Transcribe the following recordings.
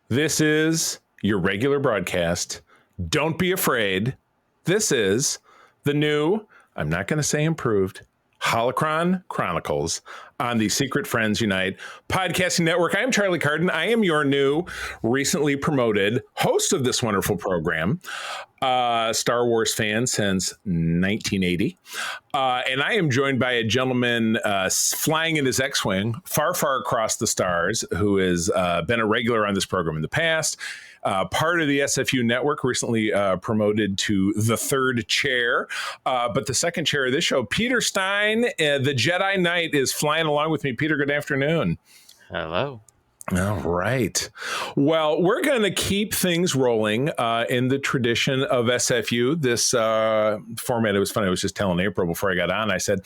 This is your regular broadcast. Don't be afraid. This is the new, I'm not going to say improved, HOLOCRON Chronicles on the Secret Friends Unite podcasting network. I am Charlie Carden. I am your new, recently promoted host of this wonderful program. Star Wars fan since 1980. And I am joined by a gentleman flying in his X-Wing far, far across the stars, who has been a regular on this program in the past. Part of the SFU network, recently promoted to the third chair. But the second chair of this show, Peter Stein, the Jedi Knight, is flying along with me. Peter, good afternoon. Hello. All right. Well, we're going to keep things rolling in the tradition of SFU. This format, it was funny. I was just telling April before I got on, I said,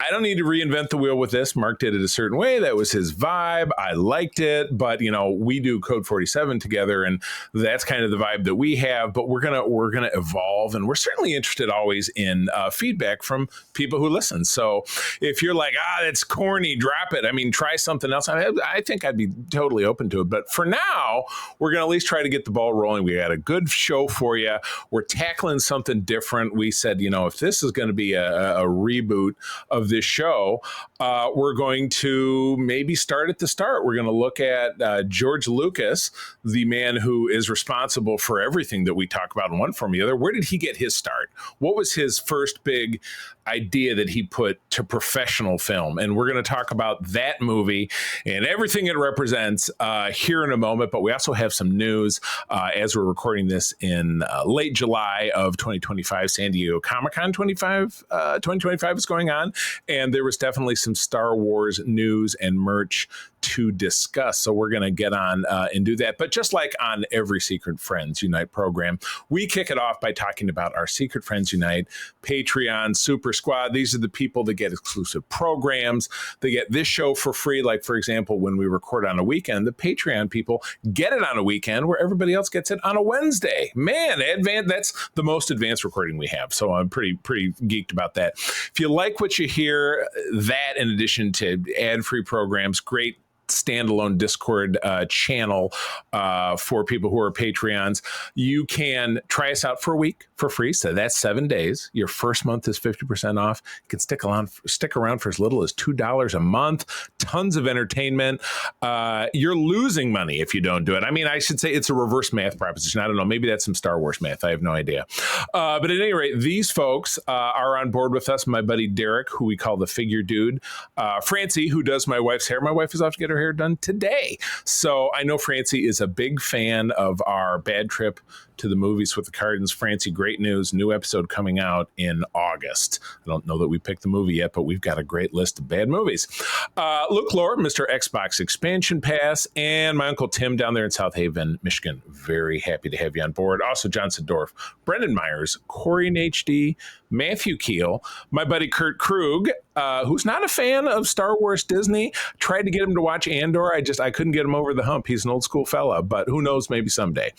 I don't need to reinvent the wheel with this. Mark did it a certain way. That was his vibe. I liked it. But, you know, we do Code 47 together, and that's kind of the vibe that we have. But we're gonna evolve, and we're certainly interested always in feedback from people who listen. So if you're like, that's corny, drop it. I mean, try something else. I think I'd be totally open to it. But for now, we're going to at least try to get the ball rolling. We got a good show for you. We're tackling something different. We said, you know, if this is going to be a reboot of this show, we're going to maybe start at the start. We're going to look at George Lucas, the man who is responsible for everything that we talk about in one form or the other. Where did he get his start? What was his first big idea that he put to professional film? And we're going to talk about that movie and everything it represents here in a moment. But we also have some news as we're recording this in late July of 2025. San Diego Comic-Con 2025 is going on. And there was definitely some Star Wars news and merch to discuss. So we're going to get on and do that. But just like on every Secret Friends Unite program, we kick it off by talking about our Secret Friends Unite Patreon Super Squad. These are the people that get exclusive programs. They get this show for free. Like, for example, when we record on a weekend, the Patreon people get it on a weekend where everybody else gets it on a Wednesday. Man, that's the most advanced recording we have. So I'm pretty geeked about that. If you like what you hear, that in addition to ad-free programs, great standalone Discord channel for people who are Patreons. You can try us out for a week for free. So that's 7 days. Your first month is 50% off. You can stick around for as little as $2 a month. Tons of entertainment. You're losing money if you don't do it. I mean, I should say it's a reverse math proposition. I don't know. Maybe that's some Star Wars math. I have no idea. But at any rate, these folks are on board with us. My buddy Derek, who we call the Figure Dude. Francie, who does my wife's hair. My wife is off to get her hair done today. So I know Francie is a big fan of our bad trip to the movies with the Cardens. Francie, great news. New episode coming out in August. I don't know that we picked the movie yet, but we've got a great list of bad movies. Luke Lord, Mr. Xbox Expansion Pass, and my Uncle Tim down there in South Haven, Michigan. Very happy to have you on board. Also, Johnson Dorf, Brendan Myers, Corey in HD, Matthew Keel, my buddy Kurt Krug, who's not a fan of Star Wars Disney. Tried to get him to watch Andor. I couldn't get him over the hump. He's an old school fella, but who knows? Maybe someday.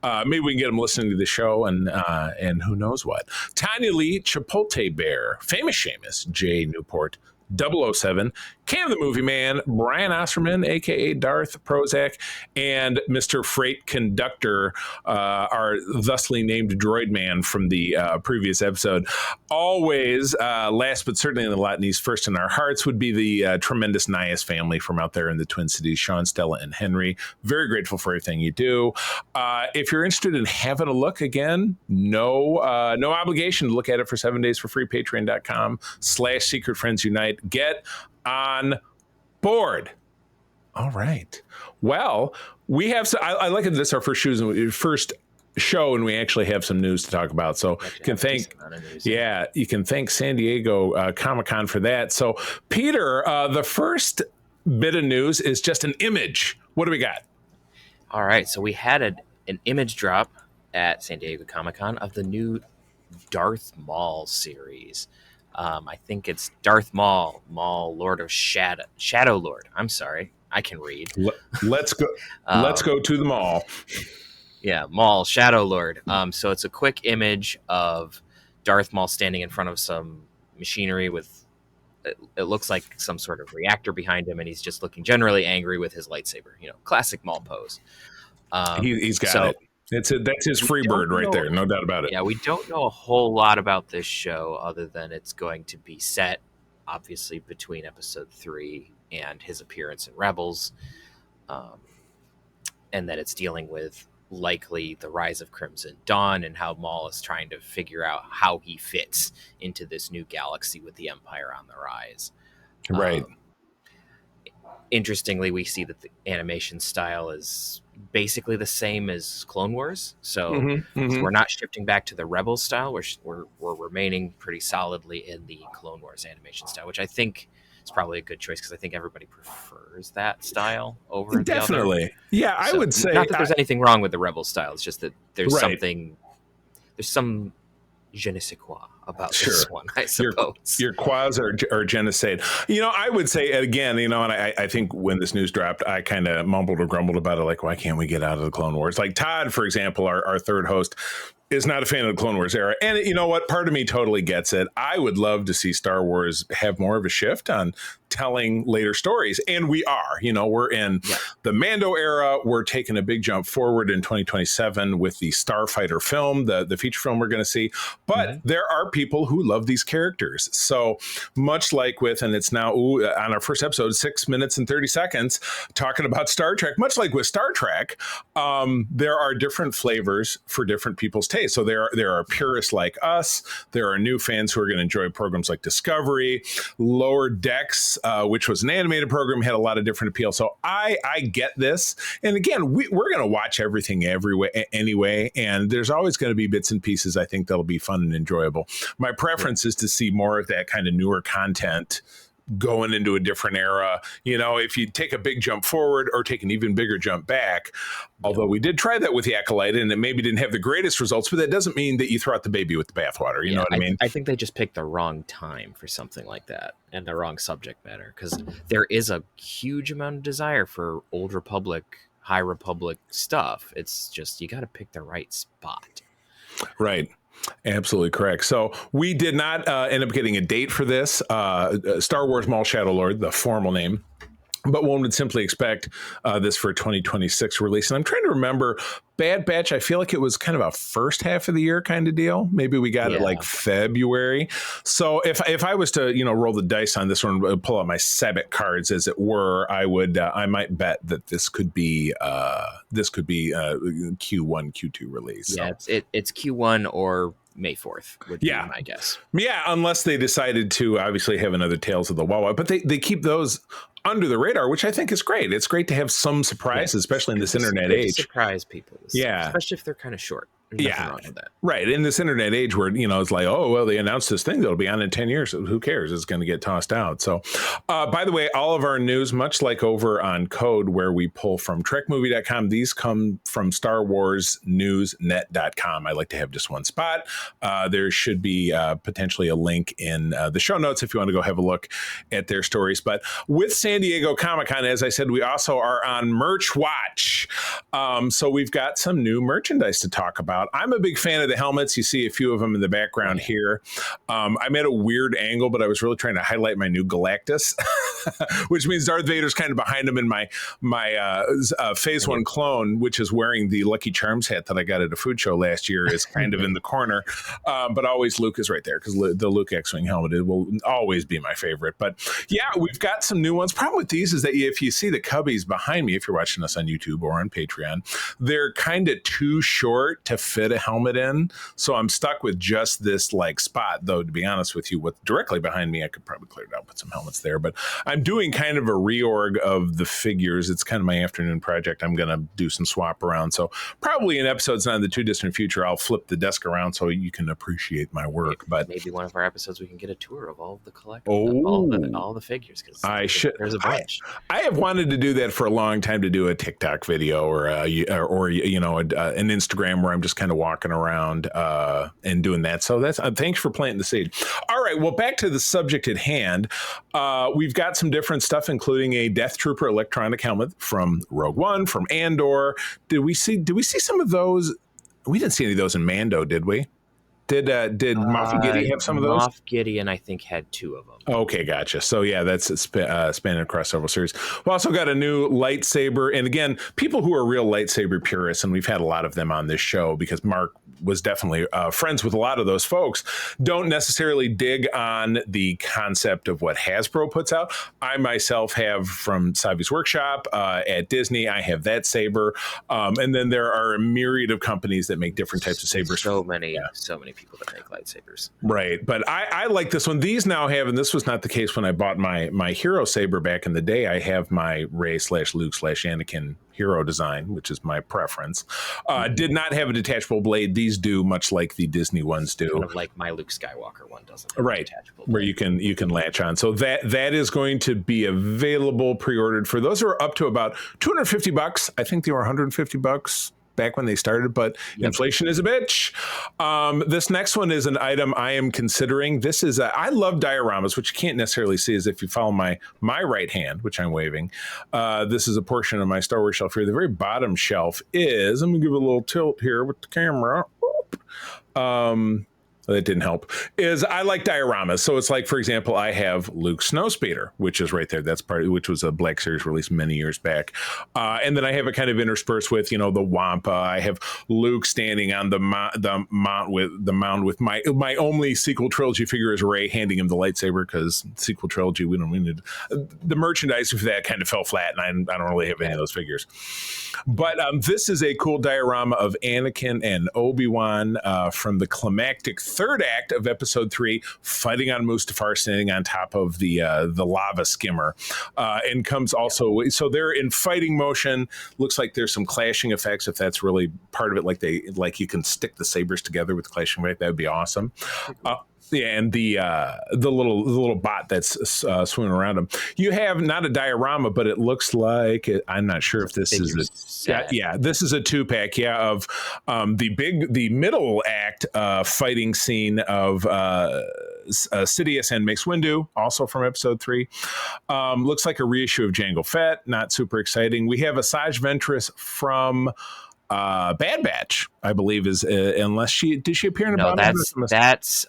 Maybe we can get him listening to the show, and who knows what. Tanya Lee, Chipotle Bear, Famous Seamus, Jay Newport, 007, Cam the Movie Man, Brian Osterman, a.k.a. Darth Prozac, and Mr. Freight Conductor, our thusly named droid man from the previous episode. Always, last but certainly in the Latinese, first in our hearts would be the tremendous Nias family from out there in the Twin Cities, Sean, Stella, and Henry. Very grateful for everything you do. If you're interested in having a look, again, no obligation to look at it for 7 days for free, patreon.com/Secret Friends Unite. Get on board. All right. Well, we have. I like it. This is our first show, and we actually have some news to talk about. So you can thank San Diego Comic-Con for that. So Peter, the first bit of news is just an image. What do we got? All right. So we had an image drop at San Diego Comic-Con of the new Darth Maul series. I think it's Darth Maul, Lord of Shadow Lord. I'm sorry, I can read. Let's go. Let's go to the mall. Yeah, Maul, Shadow Lord. So it's a quick image of Darth Maul standing in front of some machinery with, it looks like some sort of reactor behind him, and he's just looking generally angry with his lightsaber. You know, classic Maul pose. He's got So it. That's his we free don't bird right know. there. No doubt about it. Yeah, we don't know a whole lot about this show other than it's going to be set, obviously, between episode 3 and his appearance in Rebels, um, and that it's dealing with likely the rise of Crimson Dawn and how Maul is trying to figure out how he fits into this new galaxy with the Empire on the rise. Right. Interestingly, we see that the animation style is basically the same as Clone Wars, so, so we're not shifting back to the Rebels style. We're remaining pretty solidly in the Clone Wars animation style, which I think is probably a good choice because I think everybody prefers that style over the other. Definitely. Yeah, I So, would say not that there's anything wrong with the Rebels style. It's just that there's Right. there's some je ne sais quoi about Sure. this one, I suppose. Your quas are genocide. I would say again, and I think when this news dropped, I kind of mumbled or grumbled about it, like, why can't we get out of the Clone Wars? Like Todd, for example, our third host, is not a fan of the Clone Wars era. And you know what? Part of me totally gets it. I would love to see Star Wars have more of a shift on telling later stories. And we are. We're in the Mando era. We're taking a big jump forward in 2027 with the Starfighter film, the feature film we're going to see. But there are people who love these characters. So much like with, and it's now on our first episode, 6 minutes and 30 seconds, talking about Star Trek, much like with Star Trek, there are different flavors for different people's tastes. So there are purists like us. There are new fans who are going to enjoy programs like Discovery. Lower Decks, which was an animated program, had a lot of different appeal. So I get this. And again, we're going to watch everything anyway. And there's always going to be bits and pieces, I think, that'll be fun and enjoyable. My preference is to see more of that kind of newer content going into a different era. If you take a big jump forward or take an even bigger jump back, although we did try that with the Acolyte and it maybe didn't have the greatest results, but that doesn't mean that you throw out the baby with the bathwater. You know what I mean? I think they just picked the wrong time for something like that and the wrong subject matter, because there is a huge amount of desire for Old Republic, High Republic stuff. It's just, you got to pick the right spot. Right. Absolutely correct. So we did not end up getting a date for this. Star Wars Maul Shadow Lord, the formal name. But one would simply expect this for a 2026 release. And I'm trying to remember, Bad Batch, I feel like it was kind of a first half of the year kind of deal. Maybe we got it like February. So if I was to, roll the dice on this one, pull out my Sabbath cards, as it were, I might bet that this could be Q1, Q2 release. Yeah, so. It's Q1 or May 4th would be my guess. Yeah, unless they decided to obviously have another Tales of the Wawa. But they keep those under the radar, which I think is great. It's great to have some surprises, especially in this internet age. Surprise people. Especially if they're kind of short. There's nothing wrong with that. Right. In this internet age where, it's like, oh, well, they announced this thing that'll be on in 10 years. Who cares? It's going to get tossed out. So, by the way, all of our news, much like over on Code, where we pull from trekmovie.com, these come from StarWarsNewsNet.com. I like to have just one spot. There should be potentially a link in the show notes if you want to go have a look at their stories. But with San Diego Comic-Con, as I said, we also are on Merch Watch. So we've got some new merchandise to talk about. I'm a big fan of the helmets. You see a few of them in the background here. I'm at a weird angle, but I was really trying to highlight my new Galactus, which means Darth Vader's kind of behind him, and my Phase 1 clone, which is wearing the Lucky Charms hat that I got at a food show last year, is kind of in the corner. But always Luke is right there, because the Luke X-Wing helmet will always be my favorite. But yeah, we've got some new ones. Problem with these is that if you see the cubbies behind me, if you're watching us on YouTube or on Patreon, they're kind of too short to fit a helmet in. So I'm stuck with just this spot, though, to be honest with you, with directly behind me, I could probably clear it out, put some helmets there. But I'm doing kind of a reorg of the figures. It's kind of my afternoon project. I'm going to do some swap around. So probably in episodes not in the too distant future, I'll flip the desk around so you can appreciate my work. But maybe one of our episodes we can get a tour of all of the collections, all the figures, because there's a bunch. I have wanted to do that for a long time, to do a TikTok video or an Instagram where I'm just kind of walking around and doing that. So that's thanks for planting the seed. All right, well, back to the subject at hand. We've got some different stuff, including a Death Trooper electronic helmet from Rogue One, from Andor. Did we see some of those? We didn't see any of those in Mando, did we? Did Moff Gideon have some of those? Moff Gideon, I think, had 2 of them. Okay, gotcha. So yeah, that's spanning across several series. We also got a new lightsaber, and again, people who are real lightsaber purists, and we've had a lot of them on this show because Mark was definitely friends with a lot of those folks, don't necessarily dig on the concept of what Hasbro puts out. I myself have from Savi's Workshop at Disney, I have that saber. And then there are a myriad of companies that make different types of sabers. So many people that make lightsabers. Right. But I like this one. These now have, and this was not the case when I bought my hero saber back in the day. I have my Rey/Luke/Anakin hero design, which is my preference. Did not have a detachable blade. These do, much like the Disney ones do. Kind of like my Luke Skywalker one doesn't. Right, detachable blade. Where you can latch on. So that is going to be available pre-ordered for those who are up to about $250. I think they were $150 back when they started, but inflation is a bitch. This next one is an item I am considering. This is I love dioramas, which you can't necessarily see as if you follow my right hand, which I'm waving. This is a portion of my Star Wars shelf here. The very bottom shelf is, I'm gonna give it a little tilt here with the camera. That didn't help, is I like dioramas. So it's like, for example, I have Luke Snowspeeder, which is right there. That's which was a Black Series release many years back. And then I have it kind of interspersed with, the Wampa. I have Luke standing on the mound with my only sequel trilogy figure is Rey, handing him the lightsaber, because sequel trilogy, we need the merchandising for that kind of fell flat, and I don't really have any of those figures. But this is a cool diorama of Anakin and Obi-Wan from the climactic third act of episode 3, fighting on Mustafar, standing on top of the lava skimmer, and comes also, so they're in fighting motion. Looks like there's some clashing effects, if that's really part of it, like you can stick the sabers together with clashing effect. That would be awesome. And the little bot that's swimming around him. You have not a diorama, but it looks like I'm not sure if this is this is a 2-pack, of the middle act fighting scene of Sidious and Mace Windu, also from episode 3. Looks like a reissue of Jango Fett. Not super exciting. We have Asajj Ventress from Bad Batch, I believe, is unless did she appear in a that's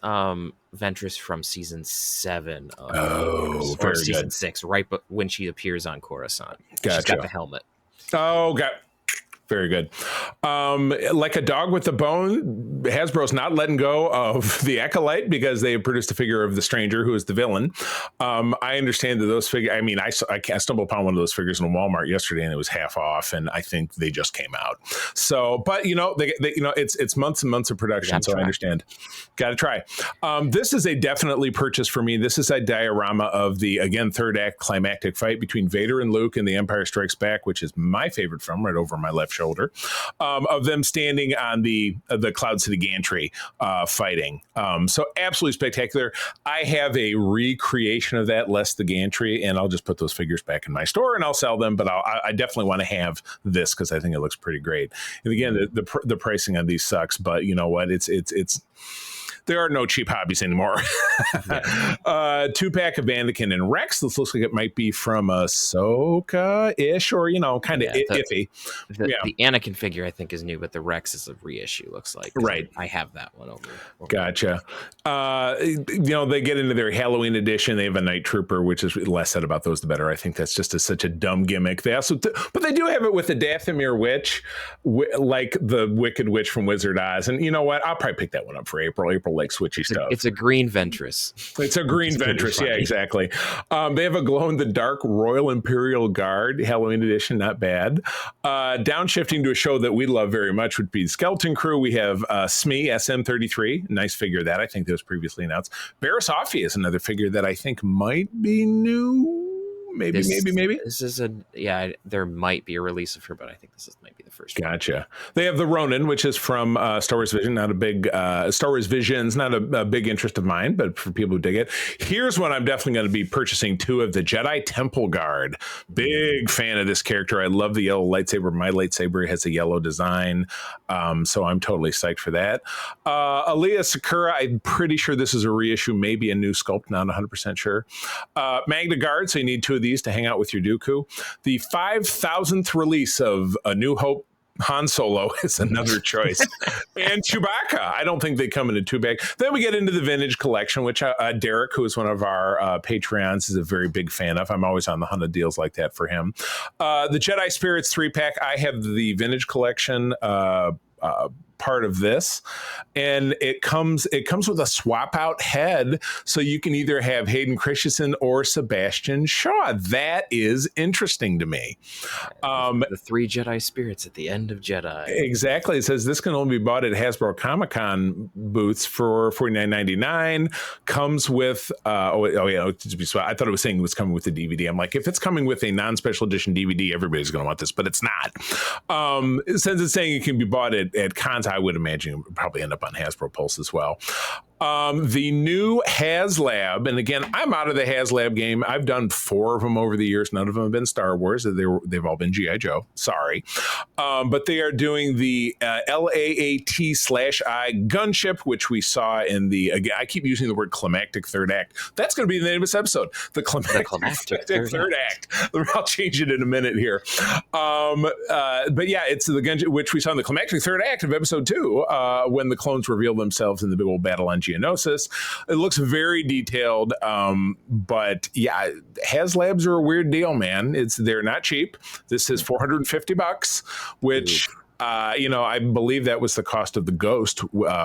Ventress from season 7 or season good. 6, right? But when she appears on Coruscant, gotcha. She's got the helmet. Very good. Like a dog with a bone, Hasbro's not letting go of the Acolyte because they have produced a figure of the Stranger, who is the villain. I understand that those figures, I stumbled upon one of those figures in Walmart yesterday, and it was half off, and I think they just came out. So, but it's months and months of production, so I understand. Got to try. This is a definitely purchase for me. This is a diorama of the, again, third act climactic fight between Vader and Luke in The Empire Strikes Back, which is my favorite film, right over my left shoulder, of them standing on the Cloud City gantry fighting. So absolutely spectacular. I have a recreation of that, less the gantry, and I'll just put those figures back in my store and I'll sell them, but I definitely want to have this because I think it looks pretty great. And again, the pricing on these sucks, but you know what? It's there are no cheap hobbies anymore. 2-pack of Anakin and Rex. This looks like it might be from Ahsoka-ish, or kind of iffy. The Anakin figure I think is new, but the Rex is a reissue. Looks like right. I have that one over. Gotcha. They get into their Halloween edition. They have a Night Trooper, which is less said about those the better. I think that's just such a dumb gimmick. They also, but they do have it with the Dathomir Witch, like the Wicked Witch from Wizard Oz. And you know what? I'll probably pick that one up for April. April like switchy stuff. It's a green Ventress. It's a green Ventress. Yeah, exactly. They have a glow in the dark Royal Imperial Guard Halloween edition. Not bad. Downshifting to a show that we love very much would be Skeleton Crew. We have Smee SM33. Nice figure that I think that was previously announced. Barriss Offee is another figure that I think might be new. Maybe. This is there might be a release of her, but I think this might be the first one. Gotcha. They have the Ronin, which is from Star Wars Vision. Not a big Star Wars Vision's not a big interest of mine, but for people who dig it, here's one I'm definitely going to be purchasing 2 of the Jedi Temple Guard. Big fan of this character. I love the yellow lightsaber. My lightsaber has a yellow design, so I'm totally psyched for that. Aliyah Sakura, I'm pretty sure this is a reissue, maybe a new sculpt, not 100% sure. Magna Guard, so you need 2 of these to hang out with your Dooku. The 5,000th release of A New Hope Han Solo is another choice. And Chewbacca. I don't think they come in a two bag. Then we get into the vintage collection, which Derek, who is one of our Patreons, is a very big fan of. I'm always on the hunt of deals like that for him. The Jedi Spirits 3-pack. I have the vintage collection part of this, and it comes with a swap out head, so you can either have Hayden Christensen or Sebastian Shaw. That is interesting to me. The 3 Jedi spirits at the end of Jedi. Exactly. It says this can only be bought at Hasbro Comic-Con booths for $49.99. Comes with I thought it was saying it was coming with the DVD. I'm like, if it's coming with a non-special edition DVD, everybody's going to want this, but it's not. Since it's saying it can be bought at cons, I would imagine it would probably end up on Hasbro Pulse as well. The new HasLab, and again, I'm out of the HasLab game. I've done 4 of them over the years. None of them have been Star Wars. They've all been G.I. Joe. Sorry. But they are doing the LAAT/I gunship, which we saw in the, again, I keep using the word climactic third act. That's going to be the name of this episode. The climactic third act. I'll change it in a minute here. But yeah, it's the gunship, which we saw in the climactic third act of episode 2, when the clones reveal themselves in the big old battle on Geonosis. It looks very detailed, but yeah, HasLabs are a weird deal, man. They're not cheap. This is $450, which I believe that was the cost of the Ghost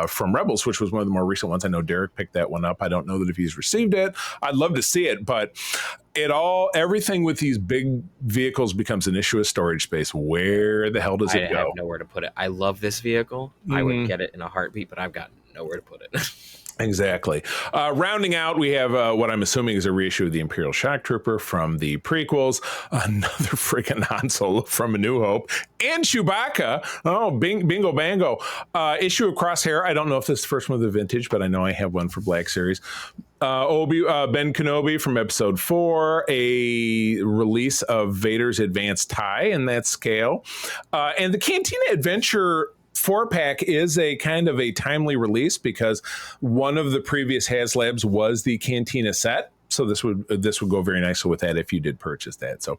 from Rebels, which was one of the more recent ones. I know Derek picked that one up. I don't know that if he's received it. I'd love to see it, but everything with these big vehicles becomes an issue of storage space. Where the hell does it go? I have nowhere to put it. I love this vehicle. Mm-hmm. I would get it in a heartbeat, but I've got nowhere to put it. Exactly. Rounding out, we have what I'm assuming is a reissue of the Imperial Shock Trooper from the prequels, another freaking Han Solo from A New Hope, and Chewbacca. Oh, bingo bango. Issue of Crosshair. I don't know if this is the first one of the vintage, but I know I have one for Black Series. Ben Kenobi from episode 4, a release of Vader's Advanced Tie in that scale. And the Cantina Adventure 4-pack is a kind of a timely release because one of the previous HasLabs was the Cantina set. So this would go very nicely with that if you did purchase that. So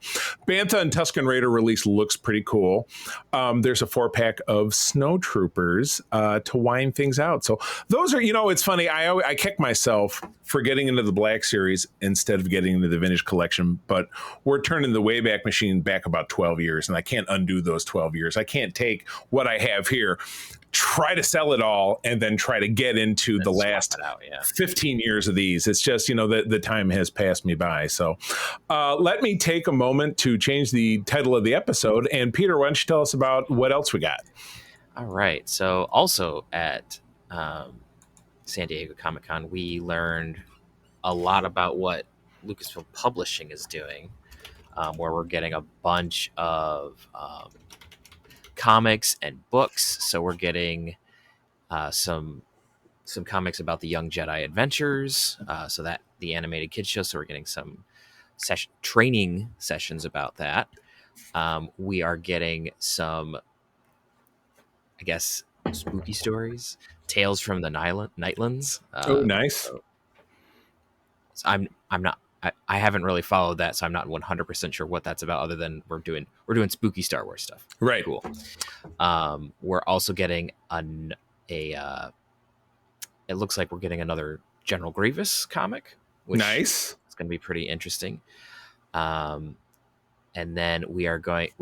Bantha and Tusken Raider release looks pretty cool. There's a 4-pack of Snow Troopers to wind things out. So those are, it's funny. I kick myself for getting into the Black Series instead of getting into the Vintage Collection, but we're turning the Wayback Machine back about 12 years, and I can't undo those 12 years. I can't take what I have here, try to sell it all, and then try to get into the last 15 years of these. It's just, the time has passed me by. So let me take a moment to change the title of the episode. And Peter, why don't you tell us about what else we got? All right. So also at San Diego Comic-Con, we learned a lot about what Lucasfilm Publishing is doing, where we're getting a bunch of comics and books. So we're getting some comics about the Young Jedi Adventures, so that the animated kids show. So we're getting some training sessions about that. We are getting some, I guess, spooky stories, tales from the Nightlands. Nice. So I'm not. I haven't really followed that, so I'm not 100% sure what that's about. Other than we're doing spooky Star Wars stuff. Right. Cool. We're also getting it looks like we're getting another General Grievous comic. Which nice. It's going to be pretty interesting. And then we're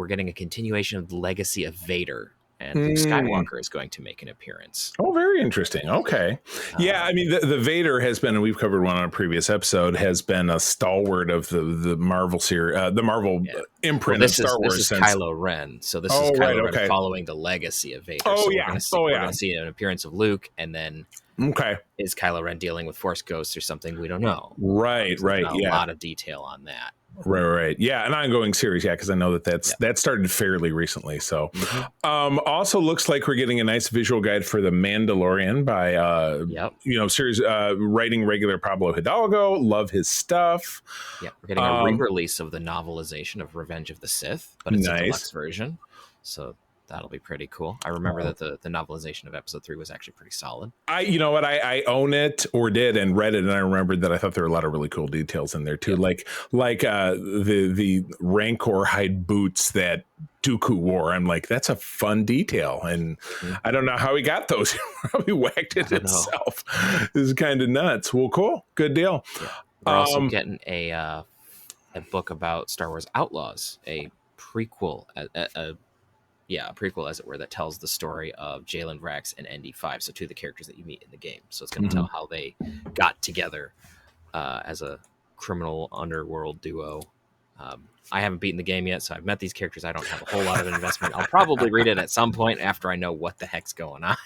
getting a continuation of the Legacy of Vader. And Luke Skywalker is going to make an appearance. Oh, very interesting. Okay. Yeah, I mean, the Vader has been, and we've covered one on a previous episode, has been a stalwart of the Marvel series, the Marvel imprint of Star Wars. This is Kylo Ren. So this is Kylo Ren following the legacy of Vader. Oh, so yeah. We're going to see an appearance of Luke, and then is Kylo Ren dealing with Force ghosts or something? We don't know. Right. A lot of detail on that. Right. Yeah, an ongoing series. Yeah, because I know that started fairly recently. So, also looks like we're getting a nice visual guide for the Mandalorian by series writing regular Pablo Hidalgo. Love his stuff. Yeah, we're getting a re-release of the novelization of Revenge of the Sith, but it's a deluxe version. So that'll be pretty cool. I remember that the novelization of episode 3 was actually pretty solid. I own it or did and read it, and I remembered that I thought there were a lot of really cool details in there too, like the Rancor hide boots that Dooku War. I'm like, that's a fun detail. And I don't know how he got those. He probably whacked it himself. This is kind of nuts. Well, cool. Good deal. Yeah. We're also getting a book about Star Wars Outlaws, a prequel, a prequel, as it were, that tells the story of Jalen Rex and ND5, so two of the characters that you meet in the game. So it's going to tell how they got together as a criminal underworld duo. I haven't beaten the game yet, so I've met these characters. I don't have a whole lot of investment. I'll probably read it at some point after I know what the heck's going on.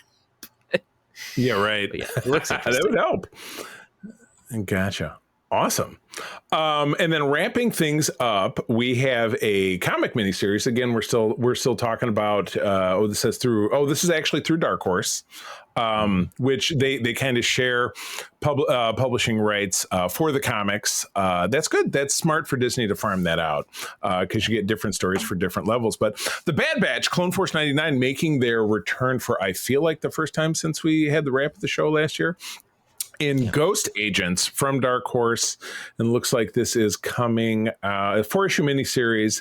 Yeah, right. But yeah, it looks interesting. That would help. Gotcha. Awesome. And then wrapping things up, we have a comic miniseries. Again, we're still talking about. This is actually through Dark Horse, which they kind of share publishing rights for the comics. That's good. That's smart for Disney to farm that out because you get different stories for different levels. But the Bad Batch, Clone Force 99, making their return for I feel like the first time since we had the wrap of the show last year. In Ghost Agents from Dark Horse, and looks like this is coming a 4-issue miniseries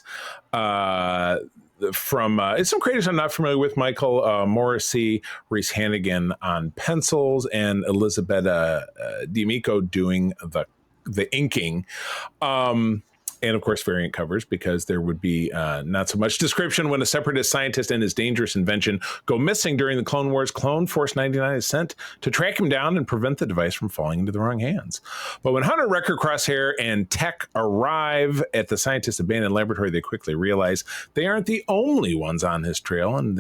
from it's some creators I'm not familiar with: Michael Morrissey, Reese Hannigan on pencils, and Elisabetta D'Amico doing the inking. And of course, variant covers, because there would be not so much description. When a separatist scientist and his dangerous invention go missing during the Clone Wars, Clone Force 99 is sent to track him down and prevent the device from falling into the wrong hands. But when Hunter, Wrecker, Crosshair, and Tech arrive at the scientist's abandoned laboratory, they quickly realize they aren't the only ones on his trail, and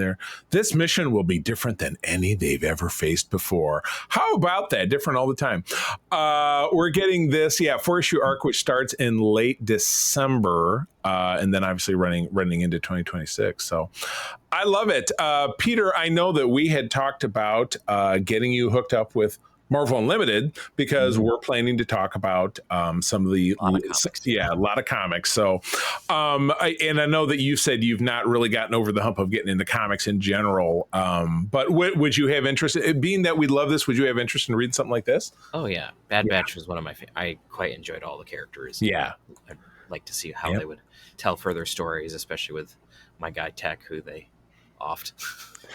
this mission will be different than any they've ever faced before. How about that? Different all the time. We're getting this, 4-issue arc, which starts in late December, and then obviously running into 2026. So I love it. Peter, I know that we had talked about getting you hooked up with Marvel Unlimited, because we're planning to talk about some of the a lot of comics. So I know that you said you've not really gotten over the hump of getting into comics in general, but would you have interest, being that we love this, would you have interest in reading something like this? Oh yeah, Bad Batch was one of my I quite enjoyed all the characters. I'd like to see how they would tell further stories, especially with my guy Tech, who they offed.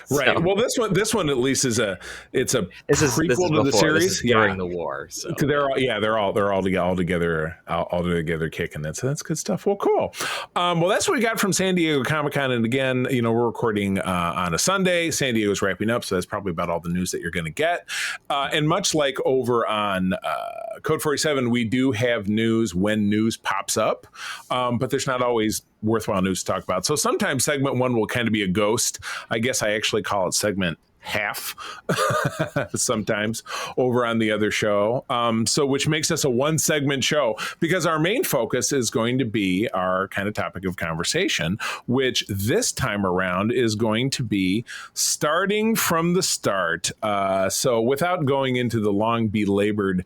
Right. So, well, this one at least is a prequel to the series during the war. So they're all together kicking. That's good stuff. Well, cool. Well, that's what we got from San Diego Comic-Con. And again, we're recording on a Sunday. San Diego's wrapping up, so that's probably about all the news that you're going to get. And much like over on Code 47, we do have news when news pops up, but there's not always worthwhile news to talk about. So sometimes segment one will kind of be a ghost. I guess I actually call it segment half sometimes over on the other show, so which makes us a one segment show, because our main focus is going to be our kind of topic of conversation, which this time around is going to be starting from the start. So without going into the long belabored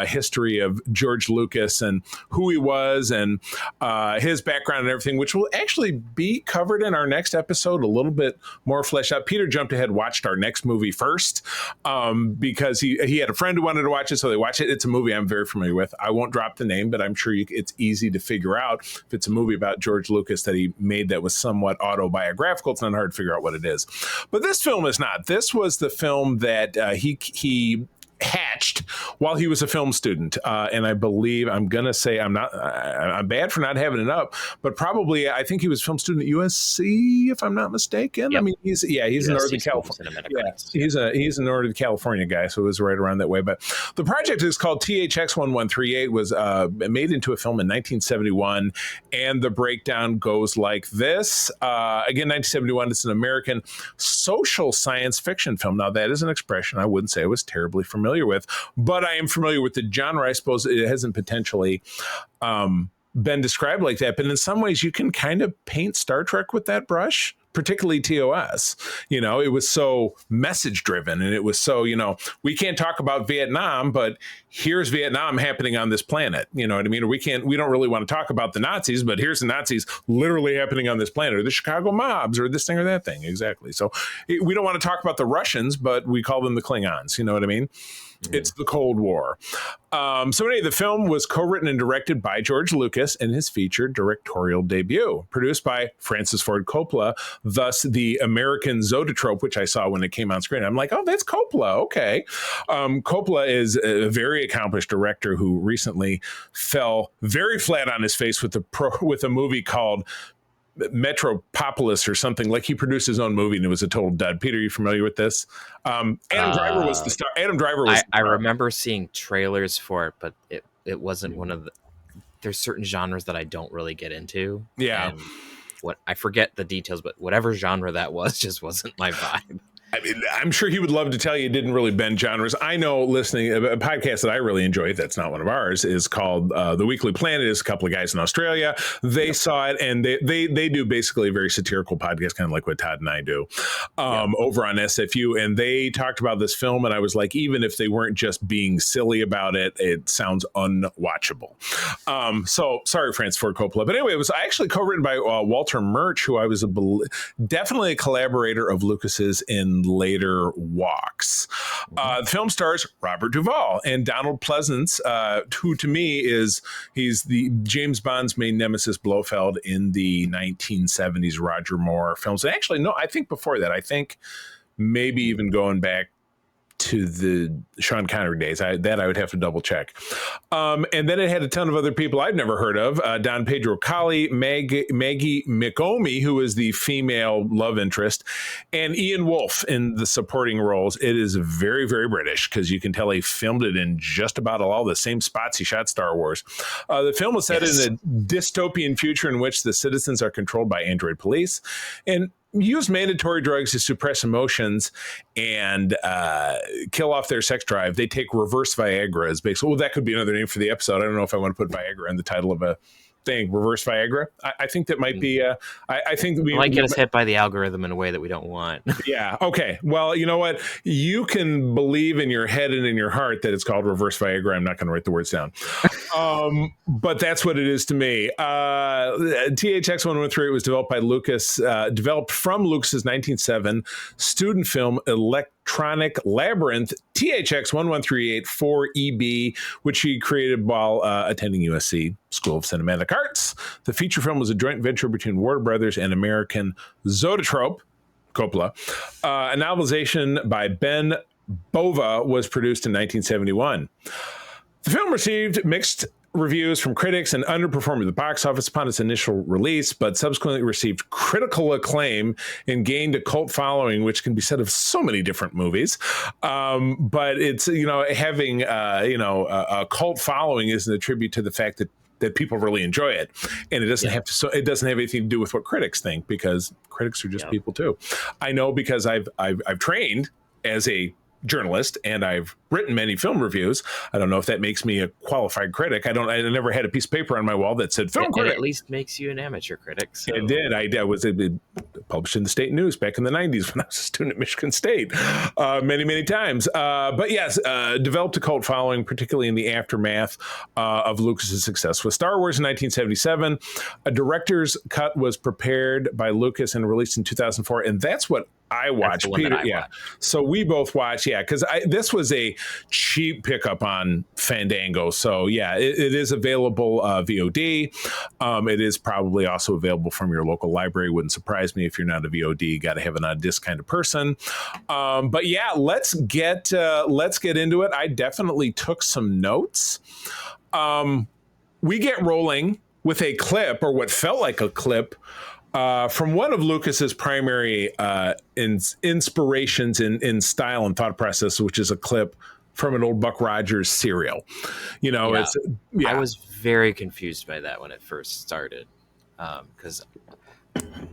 history of George Lucas and who he was and his background and everything, which will actually be covered in our next episode, a little bit more fleshed out. Peter jumped ahead, watched our next movie first, because he had a friend who wanted to watch it, so they watched it. It's a movie I'm very familiar with. I won't drop the name, but I'm sure it's easy to figure out if it's a movie about George Lucas that he made that was somewhat autobiographical. It's not hard to figure out what it is. But this film is not. This was the film that he hatched while he was a film student, and I believe I'm bad for not having it up, but probably I think he was a film student at USC, if I'm not mistaken. Yep. I mean, he's a Northern California. He's a Northern California guy, so it was right around that way. But the project is called THX 1138. Was made into a film in 1971, and the breakdown goes like this. Again, 1971. It's an American social science fiction film. Now, that is an expression I wouldn't say I was terribly familiar with, but I am familiar with the genre. I suppose it hasn't potentially been described like that, but in some ways you can kind of paint Star Trek with that brush, particularly TOS. It was so message driven, and it was so, we can't talk about Vietnam, but here's Vietnam happening on this planet. You know what I mean? Or we don't really want to talk about the Nazis, but here's the Nazis literally happening on this planet, or the Chicago mobs, or this thing or that thing. Exactly. So we don't want to talk about the Russians, but we call them the Klingons. You know what I mean? It's the Cold War. So anyway, the film was co-written and directed by George Lucas in his feature directorial debut, produced by Francis Ford Coppola, thus the American Zoetrope, which I saw when it came on screen. I'm like, oh, that's Coppola. Okay. Coppola is a very accomplished director who recently fell very flat on his face with a movie called Metropolis or something. Like, he produced his own movie and it was a total dud. Peter, are you familiar with this? Adam Driver was the star. Adam Driver was. I remember seeing trailers for it, but it wasn't one of the. There's certain genres that I don't really get into. Yeah. And I forget the details, but whatever genre that was just wasn't my vibe. I mean, I'm sure he would love to tell you it didn't really bend genres. I know, listening, a podcast that I really enjoy, that's not one of ours, is called The Weekly Planet. It's a couple of guys in Australia. They saw it, and they do basically a very satirical podcast, kind of like what Todd and I do, over on SFU. And they talked about this film, and I was like, even if they weren't just being silly about it, it sounds unwatchable. So sorry, Francis Ford Coppola. But anyway, it was actually co-written by Walter Murch, who I was definitely a collaborator of Lucas's in later walks. The film stars Robert Duvall and Donald Pleasance, who to me he's the James Bond's main nemesis, Blofeld, in the 1970s Roger Moore films. And actually, no, I think before that, I think maybe even going back to the Sean Connery days. I would have to double check. And then it had a ton of other people I'd never heard of. Don Pedro Colley, Maggie McOmi, who is the female love interest, and Ian Wolfe in the supporting roles. It is very, very British, because you can tell he filmed it in just about all the same spots he shot Star Wars. The film was set in a dystopian future in which the citizens are controlled by android police and use mandatory drugs to suppress emotions and kill off their sex drive. They take reverse Viagra as basically. Well, that could be another name for the episode. I don't know if I want to put Viagra in the title of a thing. Reverse Viagra. I think that might be. I think we might get us hit by the algorithm in a way that we don't want. Yeah. Okay. Well, you know what? You can believe in your head and in your heart that it's called reverse Viagra. I'm not going to write the words down. But that's what it is to me. THX 113 was developed by Lucas, developed from Lucas's 1907 student film Electronic Labyrinth, THX 1138 4EB, which he created while attending USC School of Cinematic Arts. The feature film was a joint venture between Warner Brothers and American Zoetrope, Coppola. A novelization by Ben Bova was produced in 1971. The film received mixed reviews from critics and underperformed at the box office upon its initial release, but subsequently received critical acclaim and gained a cult following, which can be said of so many different movies. But it's, having, a cult following is a tribute to the fact that people really enjoy it, and it doesn't have to. So it doesn't have anything to do with what critics think, because critics are just people too. I know, because I've trained as a journalist and I've written many film reviews. I don't know if that makes me a qualified critic. I never had a piece of paper on my wall that said film critic. It at least makes you an amateur critic. So. It did. I was published in the State News back in the 90s when I was a student at Michigan State, many, many times. But yes, developed a cult following, particularly in the aftermath of Lucas's success with Star Wars in 1977. A director's cut was prepared by Lucas and released in 2004, and that's what I watched. Peter, watched. So we both watched, because this was a cheap pickup on Fandango. So yeah, it is available VOD. It is probably also available from your local library. Wouldn't surprise me if you're not a VOD. Got to have an on disc kind of person. But yeah, let's get into it. I definitely took some notes. We get rolling with a clip, or what felt like a clip, from one of Lucas's primary inspirations in style and thought process, which is a clip from an old Buck Rogers serial. I was very confused by that when it first started,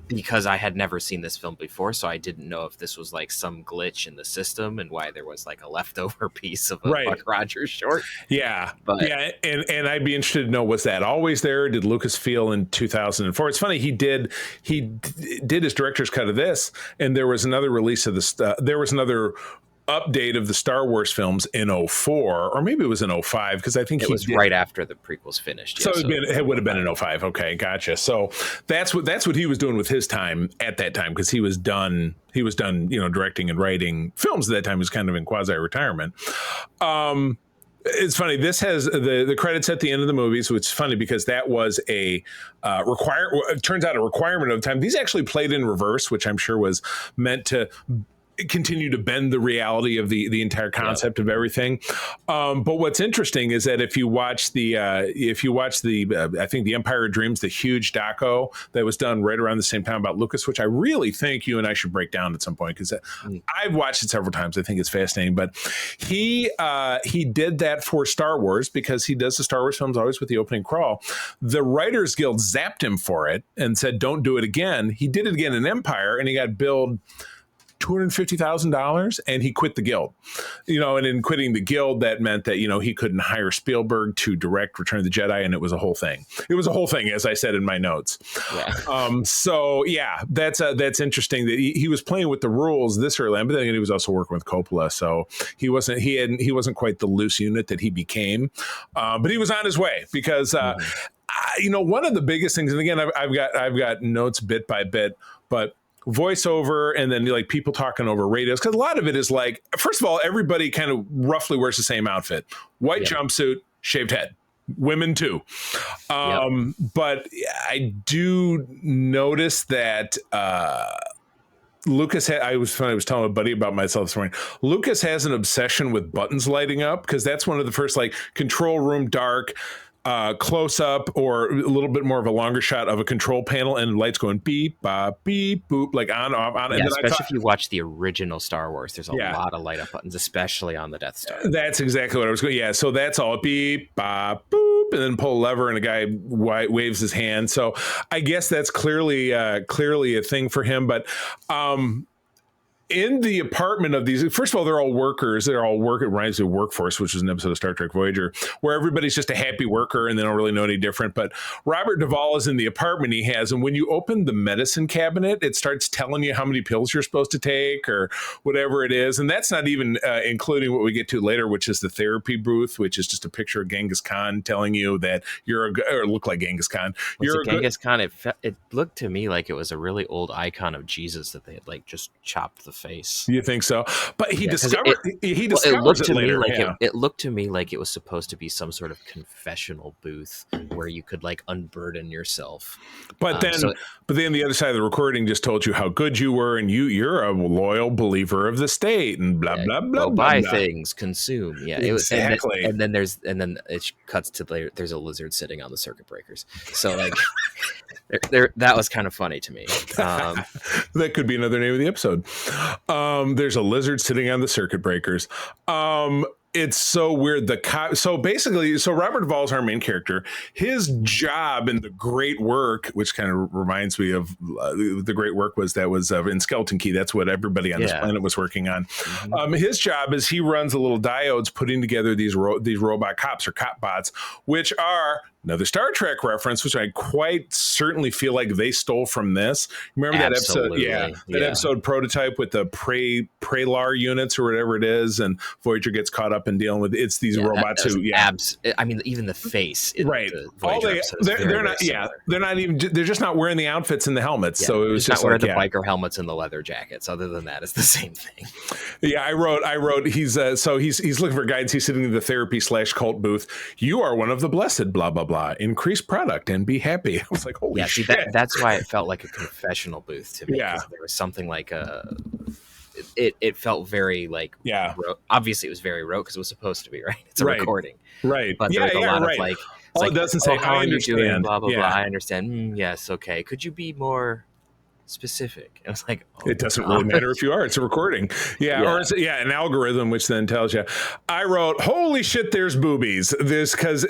because I had never seen this film before, so I didn't know if this was like some glitch in the system and why there was like a leftover piece of a Buck Rogers short. Yeah. And I'd be interested to know, was that always there? Did Lucas feel in 2004? It's funny, he did his director's cut of this, and there was another release of this. There was another update of the Star Wars films in '04, or maybe it was in '05, because I think it was right after the prequels finished. So, it would have been in '05. Okay, gotcha. So that's what he was doing with his time at that time, because he was done, directing and writing films at that time. He was kind of in quasi-retirement. It's funny. This has the credits at the end of the movie, so it's funny because that was a it turns out a requirement of the time. These actually played in reverse, which I'm sure was meant to continue to bend the reality of the entire concept of everything. But what's interesting is that if you watch the I think The Empire of Dreams, the huge doco that was done right around the same time about Lucas, which I really think you and I should break down at some point, because I've watched it several times. I think it's fascinating. But he did that for Star Wars, because he does the Star Wars films always with the opening crawl. The Writers Guild zapped him for it and said, don't do it again. He did it again in Empire, and he got billed $250,000, and he quit the guild. And in quitting the guild, that meant that he couldn't hire Spielberg to direct Return of the Jedi, and it was a whole thing. It was a whole thing, as I said in my notes. So yeah, that's interesting that he was playing with the rules this early on, but then he was also working with Coppola, so he wasn't quite the loose unit that he became, but he was on his way, because one of the biggest things, and again, I've got notes bit by bit, but voiceover, and then like people talking over radios, because a lot of it is like, first of all, everybody kind of roughly wears the same outfit: white jumpsuit, shaved head. Women too. But I do notice that Lucas I was telling a buddy about myself this morning. Lucas has an obsession with buttons lighting up, because that's one of the first, like, control room dark, close up, or a little bit more of a longer shot of a control panel, and lights going beep, bop, beep, boop, like on, off, on. Yeah, and especially if you watch the original Star Wars, there's a lot of light up buttons, especially on the Death Star. That's exactly what I was going. Yeah, so that's all beep, bop, boop, and then pull a lever, and a guy waves his hand. So I guess that's clearly a thing for him, but. In the apartment of these, first of all, they're all workers. It reminds me of Workforce, which was an episode of Star Trek Voyager, where everybody's just a happy worker and they don't really know any different. But Robert Duvall is in the apartment he has, and when you open the medicine cabinet, it starts telling you how many pills you're supposed to take or whatever it is. And that's not even including what we get to later, which is the therapy booth, which is just a picture of Genghis Khan telling you that or look like Genghis Khan. Genghis Khan, it looked to me like it was a really old icon of Jesus that they had like just chopped the face. You think so? But he discovered it later. It looked to me like it was supposed to be some sort of confessional booth where you could like unburden yourself. But then the other side of the recording just told you how good you were, and you're a loyal believer of the state, and blah blah blah. Go buy things, consume. Yeah, exactly. And then it cuts to there's a lizard sitting on the circuit breakers. So like. That was kind of funny to me. That could be another name of the episode. There's a lizard sitting on the circuit breakers. It's so weird. So Robert Duvall is our main character. His job in the great work, which kind of reminds me of the great work was in Skeleton Key. That's what everybody on this planet was working on. Mm-hmm. His job is he runs the little diodes putting together these robot cops or cop bots, which are another Star Trek reference, which I quite certainly feel like they stole from this. Remember that episode? Yeah, that episode Prototype with the Prelar units or whatever it is, and Voyager gets caught up in dealing with it's these robots who I mean, even the face, right? They're not. Yeah, they're not even. They're just not wearing the outfits and the helmets. So it was just not wearing the biker helmets and the leather jackets. Other than that, it's the same thing. Yeah, I wrote. He's looking for guidance. He's sitting in the therapy/cult booth. You are one of the blessed. Blah blah blah. Increase product and be happy. I was like, holy shit. That's why it felt like a confessional booth to me. Yeah, there was something like it felt very like obviously it was very rote because it was supposed to be, right? It's a recording, right? But there's a lot of like. All it doesn't say, how I understand. Doing, blah blah blah. I understand. Yes, okay. Could you be more specific? And I was like, it doesn't really matter if you are. It's a recording. Or it's an algorithm which then tells you. I wrote, holy shit, there's boobies. This because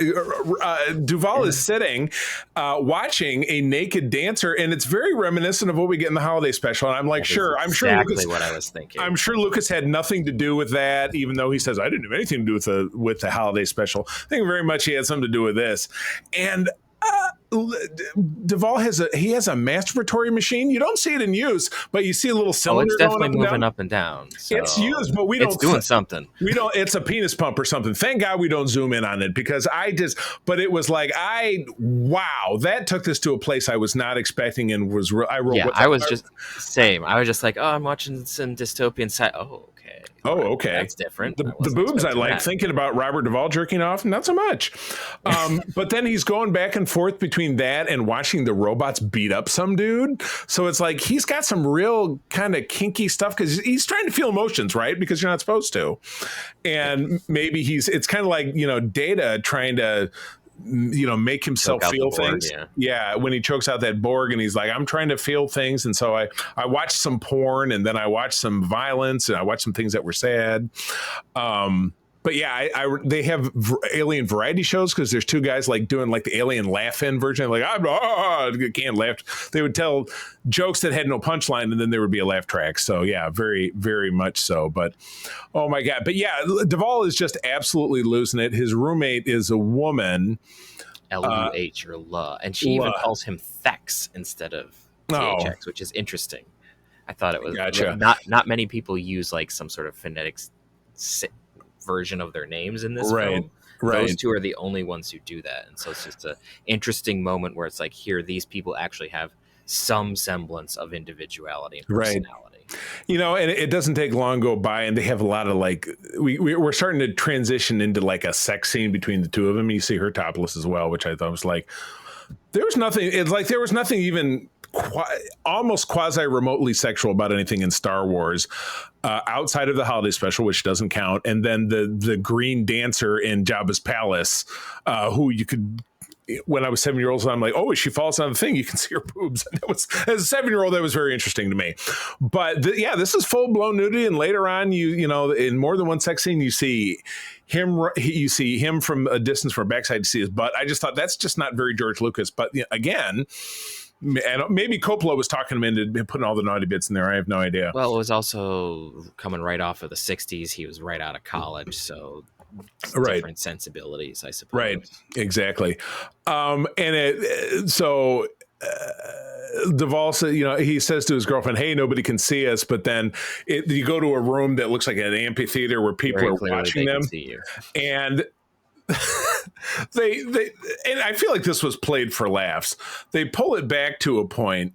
Duvall is sitting watching a naked dancer, and it's very reminiscent of what we get in the holiday special. And I'm like, I'm sure Lucas, what I was thinking. I'm sure Lucas had nothing to do with that, even though he says I didn't have anything to do with the holiday special. I think very much he had something to do with this. And Duvall has a masturbatory machine. You don't see it in use, but you see a little Oh, cylinder it's going definitely up and moving down. up and down. So It's used, but we don't. It's doing something. We don't. It's a penis pump or something. Thank God we don't zoom in on it because but it was like wow, that took this to a place I was not expecting and was. I wrote. Yeah, I was just same. I was just like, oh, I'm watching some dystopian sci. Oh, okay. Oh, okay. That's different. The boobs I like. Thinking about Robert Duvall jerking off, not so much. But then he's going back and forth between that and watching the robots beat up some dude. So it's like he's got some real kind of kinky stuff because he's trying to feel emotions, right? Because you're not supposed to. And maybe it's kind of like, Data trying to make himself feel things. Yeah, when he chokes out that Borg and he's like, I'm trying to feel things. And so I watched some porn and then I watched some violence and I watched some things that were sad. But yeah, they have alien variety shows because there's two guys like doing like the alien laugh-in version. Like, I can't laugh. They would tell jokes that had no punchline and then there would be a laugh track. So yeah, very, very much so. But oh my God. But yeah, Duvall is just absolutely losing it. His roommate is a woman. L-U-H or La. And she even calls him Thex instead of THX, which is interesting. I thought it was not many people use like some sort of phonetic version of their names in this film. Those two are the only ones who do that. And so it's just an interesting moment where it's like, here, these people actually have some semblance of individuality and personality. And it doesn't take long go by and they have a lot of like, we're starting to transition into like a sex scene between the two of them. You see her topless as well, which I thought was like, there was nothing even almost quasi remotely sexual about anything in Star Wars outside of the holiday special, which doesn't count. And then the green dancer in Jabba's palace, who you could, when I was 7 years old, I'm like, oh, she falls on the thing, you can see her boobs. And that was, as a 7-year-old, that was very interesting to me. But this is full blown nudity. And later on, in more than one sex scene, you see him from a distance, from a backside to see his butt. I just thought that's just not very George Lucas. But again, and maybe Coppola was talking him into putting all the naughty bits in there. I have no idea. Well, it was also coming right off of the 60s. He was right out of college, so different sensibilities, I suppose. Right, exactly. Duvall said, he says to his girlfriend, hey, nobody can see us. But then you go to a room that looks like an amphitheater where people are watching them. And and I feel like this was played for laughs. They pull it back to a point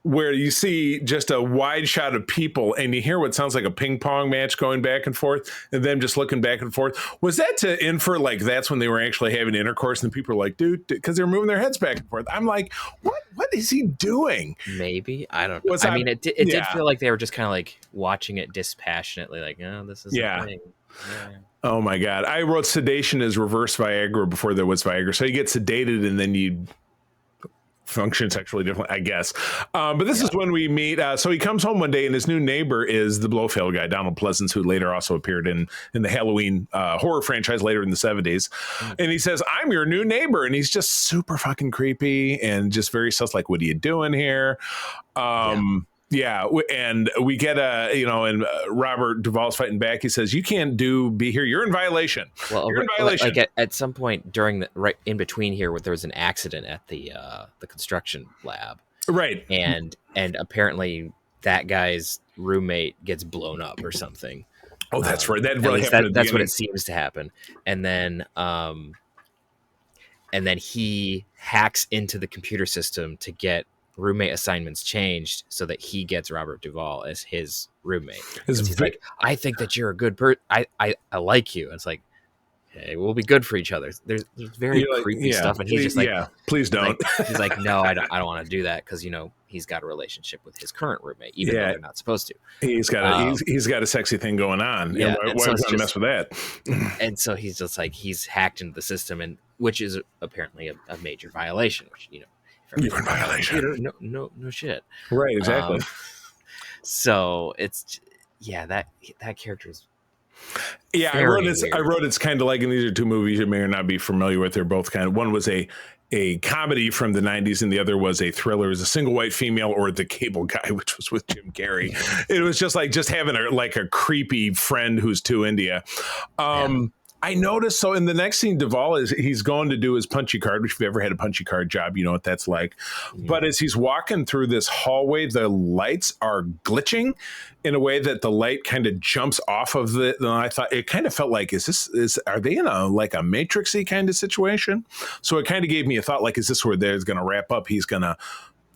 where you see just a wide shot of people and you hear what sounds like a ping pong match going back and forth and them just looking back and forth. Was that to infer like that's when they were actually having intercourse and the people are like, dude, because they're moving their heads back and forth. I'm like, what is he doing? Maybe. I don't know. It did feel like they were just kind of like watching it dispassionately, like, oh, this is a thing. Yeah. Oh my God. I wrote sedation as reverse Viagra before there was Viagra. So you get sedated and then you function sexually differently, I guess. But this is when we meet. So he comes home one day and his new neighbor is the Blofeld guy, Donald Pleasance, who later also appeared in the Halloween horror franchise later in the 70s. And he says, I'm your new neighbor. And he's just super fucking creepy and just very sus, like, what are you doing here? Yeah, and we get and Robert Duvall's fighting back. He says, "You can't be here. You're in violation. Well, you're in violation." Like at some point during right in between here, where there was an accident at the construction lab, right? And apparently that guy's roommate gets blown up or something. Oh, that's right. That really happened. That's what it seems to happen. And then he hacks into the computer system to get roommate assignments changed so that he gets Robert Duvall as his roommate. He's like, I think that you're a good person. I like you. And it's like, hey, we'll be good for each other. There's very creepy stuff, and he's just like, please don't. He's like, no, I don't want to do that because he's got a relationship with his current roommate, even though they're not supposed to. He's got a sexy thing going on. Yeah, why would I mess with that? And so he's just like, he's hacked into the system, and which is apparently a major violation. Which you're in violation. No shit. Right, exactly. So it's that character is. Yeah, I wrote it's kind of like, and these are two movies you may or not be familiar with. They're both kind of, one was a comedy from the 90s and the other was a thriller. It was A Single White Female or The Cable Guy, which was with Jim Carrey. It was just like having a creepy friend who's too into you. I noticed. So in the next scene, Duvall he's going to do his punchy card, which if you've ever had a punchy card job, you know what that's like. But as he's walking through this hallway, the lights are glitching in a way that the light kind of jumps off of the. And I thought it kind of felt like, are they in a Matrix-y kind of situation? So it kind of gave me a thought, like, is this where there's going to wrap up? He's going to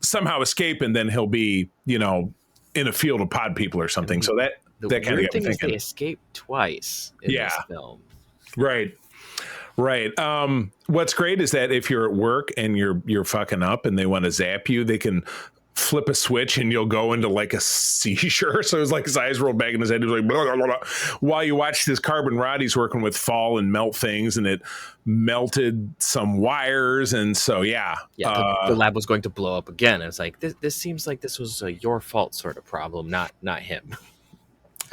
somehow escape, and then he'll be, in a field of pod people or something. So that kind of got me thinking. They escape twice in this film. Right. What's great is that if you're at work and you're fucking up and they want to zap you, they can flip a switch and you'll go into like a seizure. So it's like his eyes rolled back in his head. He was like, blah, blah, blah, blah. While you watch this carbon rod, he's working with fall and melt things, and it melted some wires. And so, the lab was going to blow up again. And it's like, this seems like this was a your fault sort of problem, not him.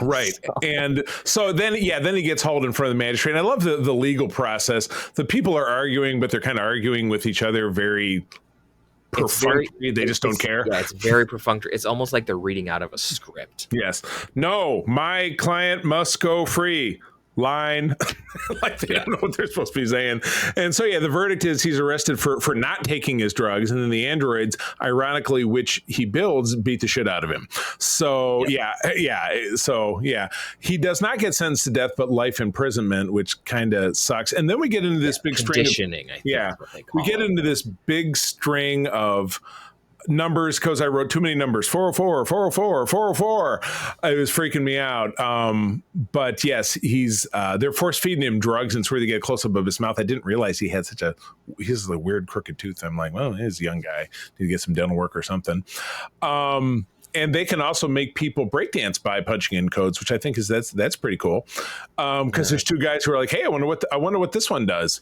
Right. And so then he gets hauled in front of the magistrate. And I love the legal process. The people are arguing, but they're kind of arguing with each other very perfunctory. They just don't care. Yeah, it's very perfunctory. It's almost like they're reading out of a script. Yes. No, my client must go free. Line. Like they don't know what they're supposed to be saying. And so, the verdict is he's arrested for not taking his drugs. And then the androids, ironically, which he builds, beat the shit out of him. So, he does not get sentenced to death, but life imprisonment, which kind of sucks. And then we get into this big conditioning, I think is what they call we get into this big string of numbers, because I wrote too many numbers. 404, 404, 404. It was freaking me out. But yes, they're force feeding him drugs, and it's where they get a close up of his mouth. I didn't realize he had he has a weird crooked tooth. I'm like, well, he's a young guy. Need to get some dental work or something. And they can also make people breakdance by punching in codes, which I think that's pretty cool. Because there's two guys who are like, hey, I wonder what this one does.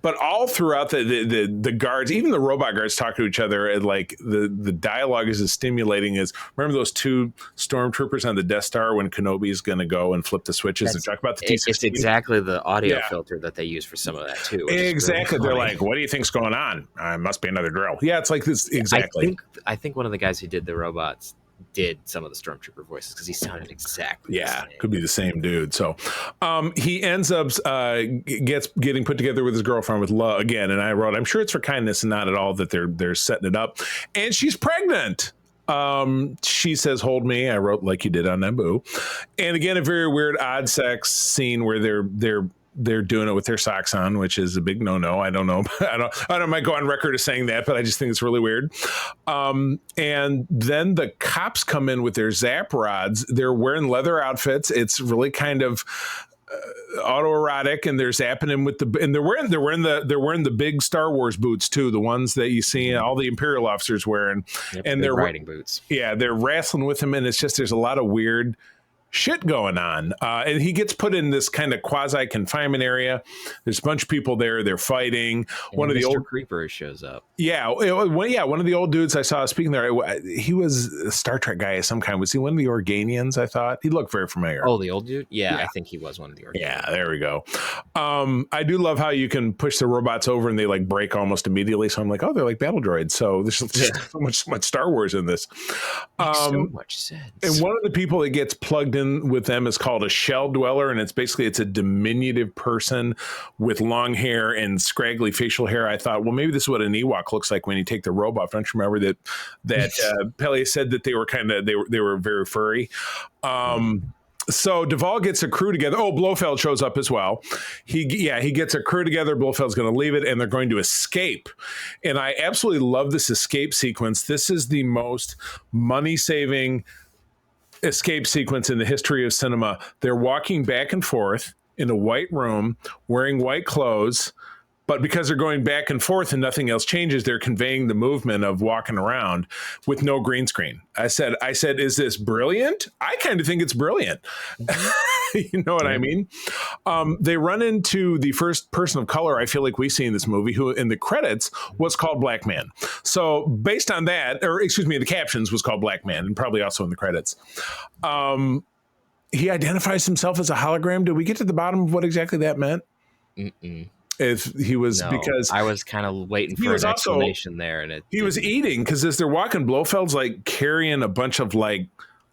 But all throughout the guards, even the robot guards, talk to each other, and like the dialogue is as stimulating as, remember those two stormtroopers on the Death Star when Kenobi's going to go and flip the switches and talk about the T-16? It's exactly the audio filter that they use for some of that too. Exactly. Really, they're like, what do you think's going on? Must be another drill. Yeah, it's like this. Exactly. I think one of the guys who did the robots did some of the stormtrooper voices because he sounded exactly the same. Could be the same dude. So he ends up getting put together with his girlfriend with love again, and I wrote, I'm sure it's for kindness and not at all that they're setting it up, and she's pregnant. She says, hold me. I wrote, like you did on Naboo. And again, a very weird odd sex scene where they're doing it with their socks on, which is a big no-no. I don't know. I might go on record as saying that, but I just think it's really weird. And then the cops come in with their zap rods. They're wearing leather outfits. It's really kind of autoerotic, and they're zapping him with and they're wearing the big Star Wars boots too, the ones that you see all the Imperial officers wearing. And they're riding boots. Yeah, they're wrestling with him, and it's just there's a lot of weird shit going on, and he gets put in this kind of quasi confinement area. There's a bunch of people there. They're fighting. And one of the old creepers shows up. One of the old dudes I saw speaking there. He was a Star Trek guy of some kind. Was he one of the Organians? I thought he looked very familiar. Oh, the old dude. Yeah, I think he was one of the Organians. Yeah, there we go. I do love how you can push the robots over and they like break almost immediately. So I'm like, oh, they're like battle droids. So there's just so much Star Wars in this. Makes so much sense. And one of the people that gets plugged in with them is called a shell dweller, and it's a diminutive person with long hair and scraggly facial hair. I thought, well, maybe this is what an Ewok looks like when you take the robe off. Don't you remember that Pele said that they were very furry. So Duvall gets a crew together. Oh, Blofeld shows up as well. He gets a crew together. Blofeld's going to leave it, and they're going to escape. And I absolutely love this escape sequence. This is the most money-saving escape sequence in the history of cinema. They're walking back and forth in a white room, wearing white clothes, but because they're going back and forth and nothing else changes, they're conveying the movement of walking around with no green screen. I said, is this brilliant? I kind of think it's brilliant. You know what I mean? They run into the first person of color I feel like we see in this movie, who in the credits was called Black Man. So based on that, the captions was called Black Man, and probably also in the credits. He identifies himself as a hologram. Did we get to the bottom of what exactly that meant? Mm-mm. If he was, because I was kind of waiting for an explanation there, and he was eating, because as they're walking, Blofeld's like carrying a bunch of like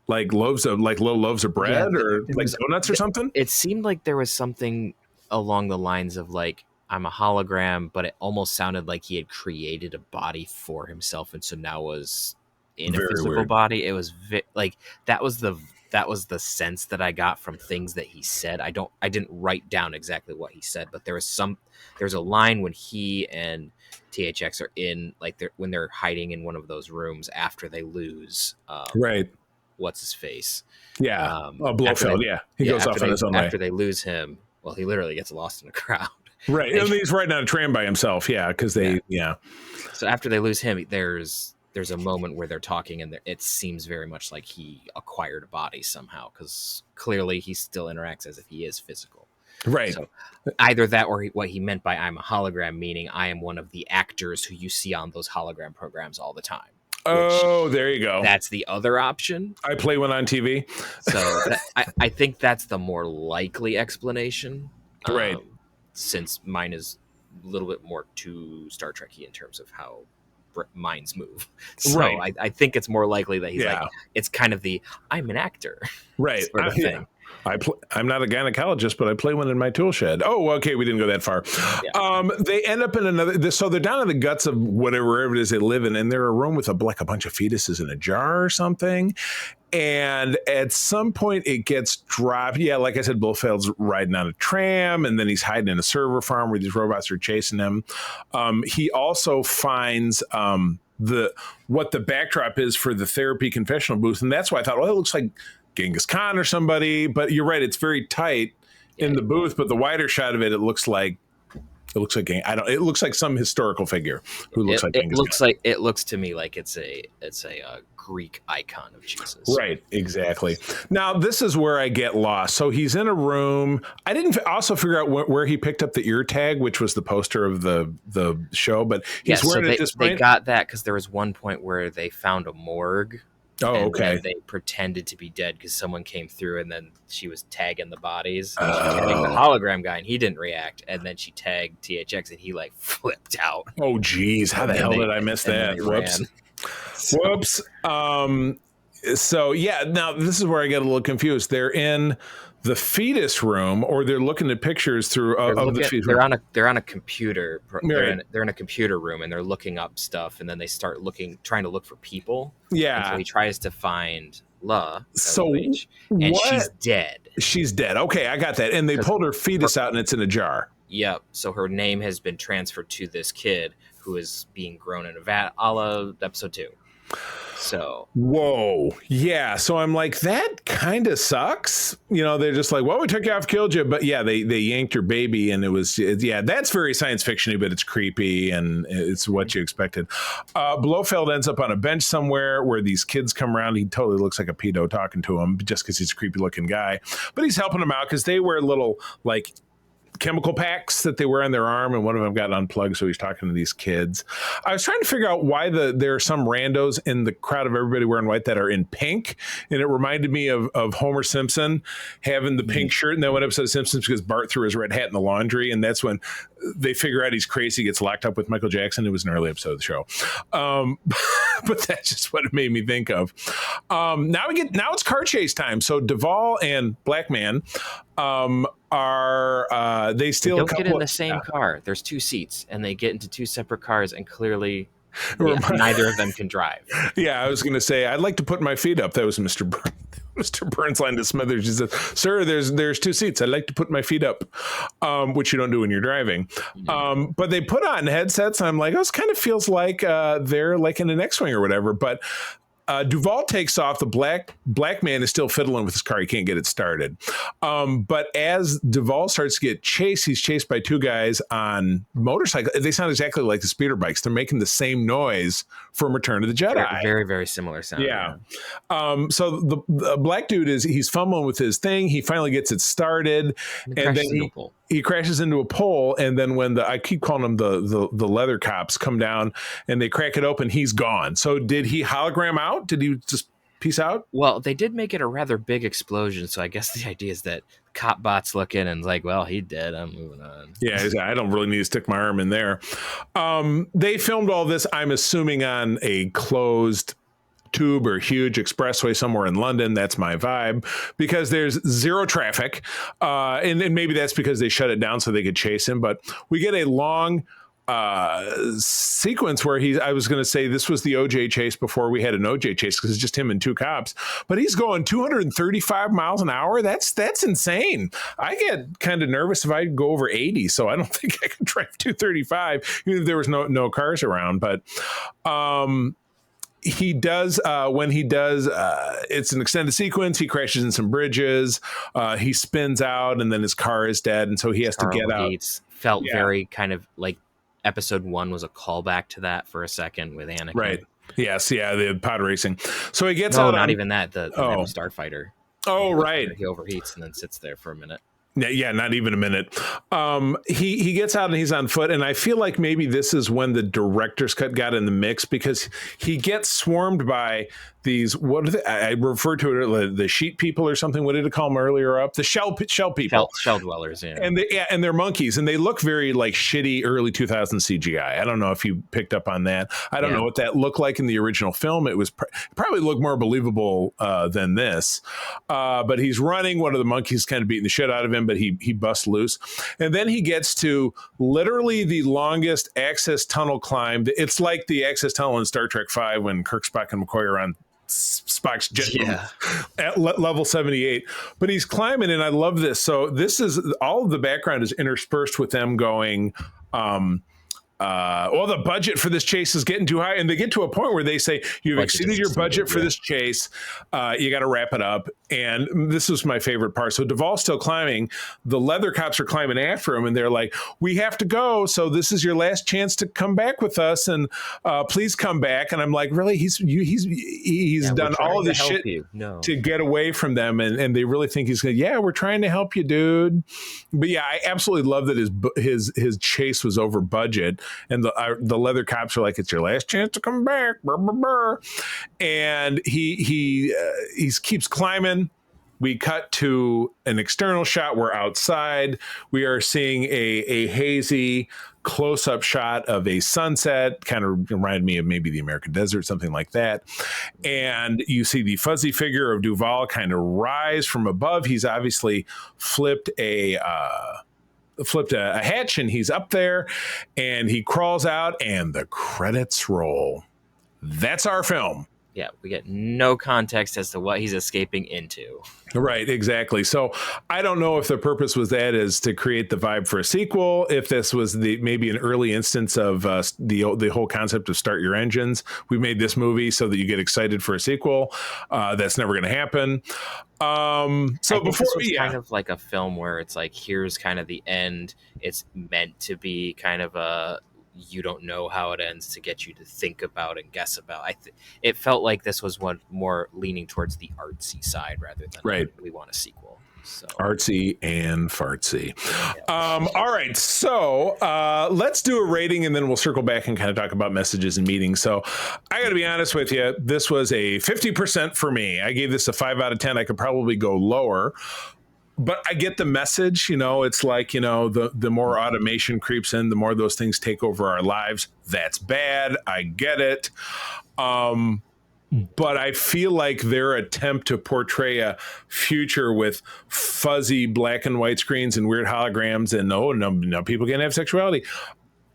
like little loaves of bread or there like was donuts or something. it seemed like there was something along the lines of like I'm a hologram, but it almost sounded like he had created a body for himself, and so now was in a Very physical weird. body. It was like that was the sense that I got from things that he said. I didn't write down exactly what he said, but there's a line when he and THX are in like when they're hiding in one of those rooms after they lose Right. what's his face. Yeah. After Blofeld. Yeah. He goes off on his own way. after they lose him, well, he literally gets lost in a crowd. Right. And he's riding on a tram by himself. Yeah. Because So after they lose him, there's a moment where they're talking, and it seems very much like he acquired a body somehow, because clearly he still interacts as if he is physical. Right. So either that or what he meant by I'm a hologram, meaning I am one of the actors who you see on those hologram programs all the time. Oh, there you go. That's the other option. I play one on TV. So I think that's the more likely explanation. Right. Since mine is a little bit more too Star Trek-y in terms of how minds move. So Right. I think it's more likely that he's Yeah. like, it's kind of the I'm an actor Right. sort of thing. I'm not a gynecologist, but I play one in my tool shed. Oh, okay. We didn't go that far. Yeah. They end up in another. So they're down in the guts of whatever it is they live in, and they're a room with a bunch of fetuses in a jar or something. And at some point, it gets dropped. Yeah, like I said, Blofeld's riding on a tram, and then he's hiding in a server farm where these robots are chasing him. He also finds what the backdrop is for the therapy confessional booth, and that's why I thought, well, it looks like Genghis Khan or somebody. But you're right; it's very tight in the booth. But the wider shot of it, it looks like it looks like some historical figure who looks like Genghis Khan. It looks to me like it's a Greek icon of Jesus. Right, exactly. Now this is where I get lost. So he's in a room. I didn't also figure out where he picked up the ear tag, which was the poster of the show. But he's wearing it at this point. They got that because there was one point where they found a morgue. Oh, and okay. then they pretended to be dead because someone came through, and then she was tagging the bodies. And she tagged the hologram guy, and he didn't react. And then she tagged THX, and he like flipped out. Oh, geez, how the hell did I miss that? Whoops. Whoops. So yeah, now this is where I get a little confused. They're in the fetus room, or they're looking at pictures through of the fetus room. They're on a computer. They're in a computer room, and they're looking up stuff, and then they start trying to look for people. Yeah. And so he tries to find La. So and she's dead. She's dead. Okay, I got that. And they pulled her fetus out, and it's in a jar. Yep. So her name has been transferred to this kid who is being grown in a vat, a la episode 2. So whoa, yeah. So I'm like, that kind of sucks. They're just like, well, we took you off, killed you, but yeah, they yanked your baby, and that's very science fictiony, but it's creepy and it's what you expected. Blofeld ends up on a bench somewhere where these kids come around. He totally looks like a pedo talking to him just because he's a creepy looking guy, but he's helping them out because they wear little like chemical packs that they wear on their arm, and one of them got unplugged, so he's talking to these kids. I was trying to figure out why there are some randos in the crowd of everybody wearing white that are in pink, and it reminded me of Homer Simpson having the pink shirt in that one episode of Simpsons because Bart threw his red hat in the laundry, and that's when they figure out he's crazy, gets locked up with Michael Jackson. It was an early episode of the show, but that's just what it made me think of. Now it's car chase time. So Duvall and Black Man are they still don't get in the same car. There's 2 seats, and they get into 2 separate cars, and clearly neither of them can drive. Yeah, I was going to say, I'd like to put my feet up. That was Mr. Burns' line to Smithers. He says, "Sir, there's 2 seats. I'd like to put my feet up," which you don't do when you're driving. But they put on headsets, and I'm like, this kind of feels like they're like in an X-Wing or whatever. But Duvall takes off. The black man is still fiddling with his car. He can't get it started. But as Duvall starts to get chased, he's chased by 2 guys on motorcycles. They sound exactly like the speeder bikes. They're making the same noise from Return of the Jedi. Very, very similar sound. Yeah. So the black dude he's fumbling with his thing. He finally gets it started, and then he crashes into a pole. And then when I keep calling them the leather cops come down and they crack it open, he's gone. So did he hologram out? Did he just peace out? Well, they did make it a rather big explosion, so I guess the idea is that cop bots look in and like, well, he dead. I'm moving on. Yeah, I don't really need to stick my arm in there. They filmed all this, I'm assuming, on a closed tube or huge expressway somewhere in London. That's my vibe, because there's zero traffic. And maybe that's because they shut it down so they could chase him. But we get a long sequence where I was going to say this was the OJ chase before we had an OJ chase, because it's just him and two cops, but he's going 235 miles an hour. That's insane. I get kind of nervous if I go over 80, so I don't think I can drive 235 even if there was no cars around. But he does, when he does, it's an extended sequence. He crashes in some bridges, he spins out, and then his car is dead, and so he has to get out. Felt very kind of like episode 1 was a callback to that for a second with Anakin. Right. Yes. Yeah. The pod racing. So he gets out. No, not even that. The Starfighter. Oh, right. He overheats and then sits there for a minute. Yeah, not even a minute. He gets out and he's on foot, and I feel like maybe this is when the director's cut got in the mix, because he gets swarmed by these, what are they? I referred to it, the sheet people or something. What did it call them earlier up? The shell people. Shell dwellers, yeah. And they're monkeys, and they look very like shitty early 2000 CGI. I don't know if you picked up on that. I don't know what that looked like in the original film. It was probably looked more believable than this. But he's running. One of the monkeys kind of beating the shit out of him, but he busts loose. And then he gets to literally the longest access tunnel climb. It's like the access tunnel in Star Trek V when Kirk, Spock, and McCoy are on Spock's jet at level 78. But he's climbing, and I love this. So this is all of the background is interspersed with them going, well, the budget for this chase is getting too high, and they get to a point where they say you've exceeded your budget for this chase. You got to wrap it up. And this was my favorite part. So Duvall's still climbing. The leather cops are climbing after him, and they're like, "We have to go. So this is your last chance to come back with us, and please come back." And I'm like, "Really? He's done all of this shit to get away from them, and they really think he's going? Yeah, we're trying to help you, dude." But yeah, I absolutely love that his chase was over budget. And the leather cops are like, "It's your last chance to come back." Brr, brr, brr. And he keeps climbing. We cut to an external shot. We're outside. We are seeing a hazy close-up shot of a sunset. Kind of reminded me of maybe the American desert, something like that. And you see the fuzzy figure of Duvall kind of rise from above. He's obviously flipped a hatch, and he's up there, and he crawls out, and the credits roll. That's our film. Yeah, we get no context as to what he's escaping into. Right, exactly. So I don't know if the purpose was that is to create the vibe for a sequel, if this was maybe an early instance of the whole concept of start your engines. We made this movie so that you get excited for a sequel. That's never going to happen. So before this was kind of like a film where it's like, here's kind of the end. It's meant to be kind of a, you don't know how it ends, to get you to think about and guess about. It felt like this was one more leaning towards the artsy side rather than we want a sequel. So. Artsy and fartsy. Yeah. All right. So let's do a rating, and then we'll circle back and kind of talk about messages and meetings. So I got to be honest with you. This was a 50% for me. I gave this a 5 out of 10. I could probably go lower. But I get the message, it's like, the more automation creeps in, the more those things take over our lives. That's bad. I get it. But I feel like their attempt to portray a future with fuzzy black and white screens and weird holograms and no, people can't have sexuality.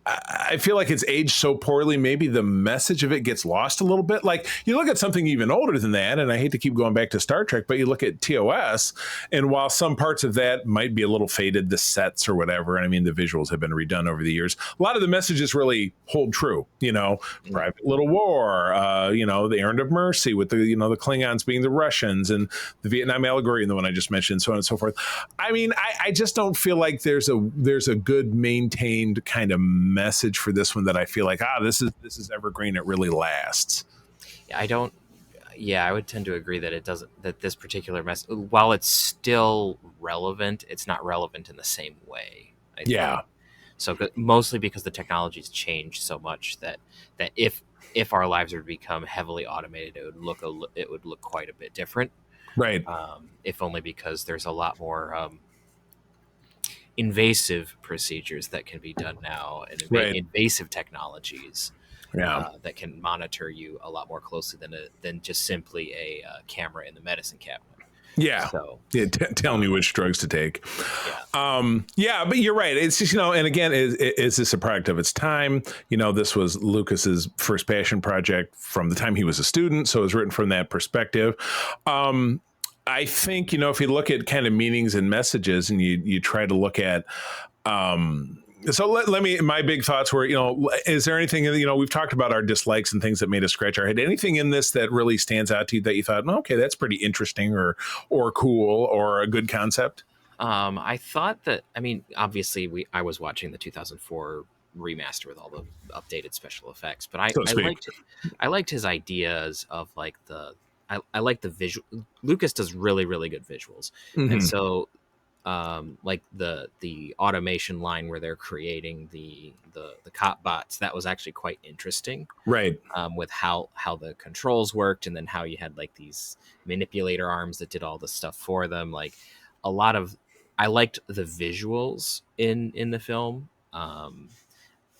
I feel like it's aged so poorly. Maybe the message of it gets lost a little bit. Like, you look at something even older than that, and I hate to keep going back to Star Trek, but you look at TOS, and while some parts of that might be a little faded, the sets or whatever, and I mean, the visuals have been redone over the years, a lot of the messages really hold true. Private Little War, the Errand of Mercy with the Klingons being the Russians, and the Vietnam allegory, and the one I just mentioned, so on and so forth. I mean, I just don't feel like there's a good maintained kind of message for this one that I feel like, this is evergreen. It really lasts. I would tend to agree that that this particular message, while it's still relevant, it's not relevant in the same way. I think. So mostly because the technology's changed so much that if our lives were to become heavily automated, it would look quite a bit different. Right. If only because there's a lot more invasive procedures that can be done now, and invasive technologies Yeah. that can monitor you a lot more closely than just simply a camera in the medicine cabinet. Yeah. So Yeah, telling you which drugs to take. yeah. Yeah, but you're right. It's just, and again, is this a product of its time? This was Lucas's first passion project from the time he was a student. So it was written from that perspective. I think, if you look at kind of meanings and messages and you try to look at, so let me, my big thoughts were, is there anything, we've talked about our dislikes and things that made us scratch our head. Anything in this that really stands out to you that you thought, okay, that's pretty interesting or cool or a good concept? I thought that, obviously I was watching the 2004 remaster with all the updated special effects, but So to speak. I liked his ideas of like I like the visual. Lucas does really, really good visuals. Mm-hmm. And so like the automation line where they're creating the cop bots, that was actually quite interesting, Right. with how the controls worked, and then how you had like these manipulator arms that did all the stuff for them. Like a lot of, I liked the visuals in the film.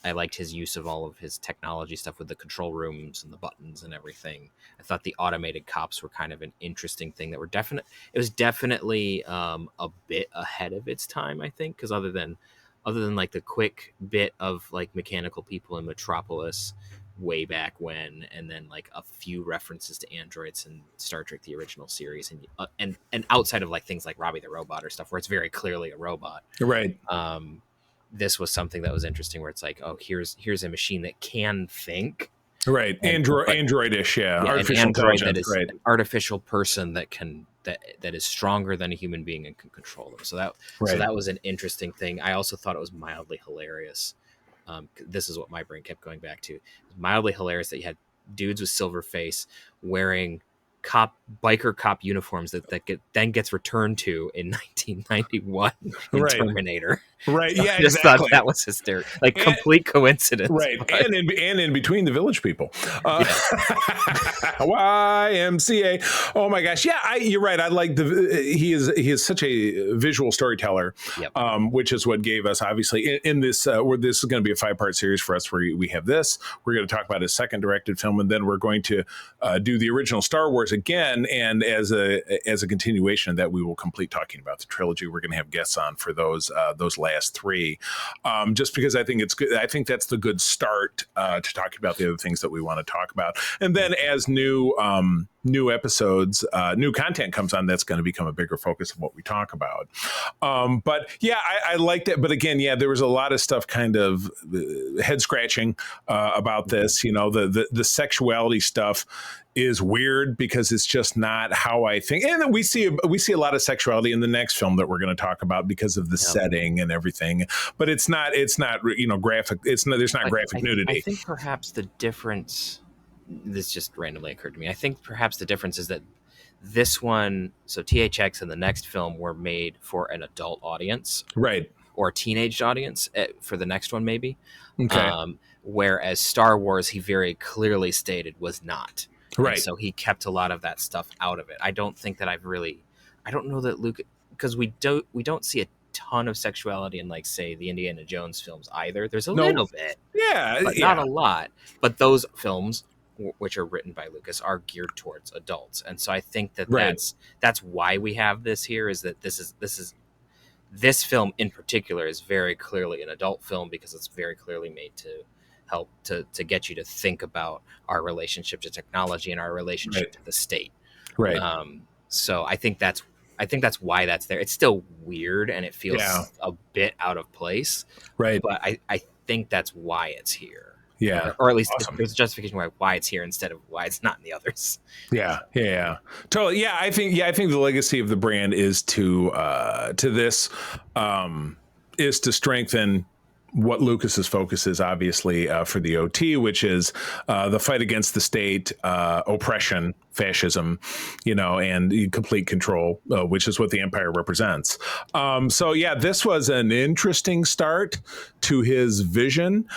I liked his use of all of his technology stuff with the control rooms and the buttons and everything. I thought the automated cops were kind of an interesting thing that were definite. It was definitely a bit ahead of its time, I think, because other than like the quick bit of like mechanical people in Metropolis way back when, and then like a few references to androids in Star Trek the original series, and outside of like things like Robbie the Robot or stuff where it's very clearly a robot. Right. This was something that was interesting where it's like, oh, here's a machine that can think. Right. Androidish, yeah. Artificial intelligence, that is right. An artificial person that is stronger than a human being and can control them. So that was an interesting thing. I also thought it was mildly hilarious. This is what my brain kept going back to. It was mildly hilarious that you had dudes with silver face wearing biker cop uniforms that then gets returned to in 1991 in Right. Terminator. Right. Yeah. I just thought that was hysterical. Like complete coincidence. Right. But... And in between the village people. YMCA. Oh my gosh. Yeah, you're right. I like he is such a visual storyteller. Yep. Which is what gave us, obviously, in this where this is going to be a 5-part series for us, where we have this. We're going to talk about his second directed film, and then we're going to do the original Star Wars again, and as a continuation of that, we will complete talking about the trilogy. We're going to have guests on for those last 3, just because I think it's good. I think that's the good start to talking about the other things that we want to talk about, and then as new episodes, new content comes on, that's going to become a bigger focus of what we talk about. But yeah, I liked it. But again, yeah, there was a lot of stuff kind of head scratching about this. The sexuality stuff is weird because it's just not how I think. And we see a lot of sexuality in the next film that we're going to talk about because of the setting and everything. But it's not graphic. There's not graphic nudity. I think perhaps the difference. This just randomly occurred to me. I think perhaps the difference is that this one, so THX and the next film, were made for an adult audience, right, or a teenage audience for the next one, maybe. Okay. Whereas Star Wars, he very clearly stated, was not. Right. And so he kept a lot of that stuff out of it. I don't think that I don't know that Luke, because we don't see a ton of sexuality in, like, say, the Indiana Jones films either. There's a little bit, but not a lot. But those films, which are written by Lucas, are geared towards adults, and so I think that that's why we have this here. Is that this film in particular is very clearly an adult film because it's very clearly made to help to get you to think about our relationship to technology and our relationship to the state. Right. So I think that's why that's there. It's still weird and it feels a bit out of place. Right. But I think that's why it's here. Yeah. Or at least there's a justification why it's here instead of why it's not in the others. Yeah. Totally. Yeah. I think the legacy of the brand is to this is to strengthen what Lucas's focus is, obviously, for the OT, which is the fight against the state, oppression, fascism, and complete control, which is what the Empire represents. So yeah, this was an interesting start to his vision.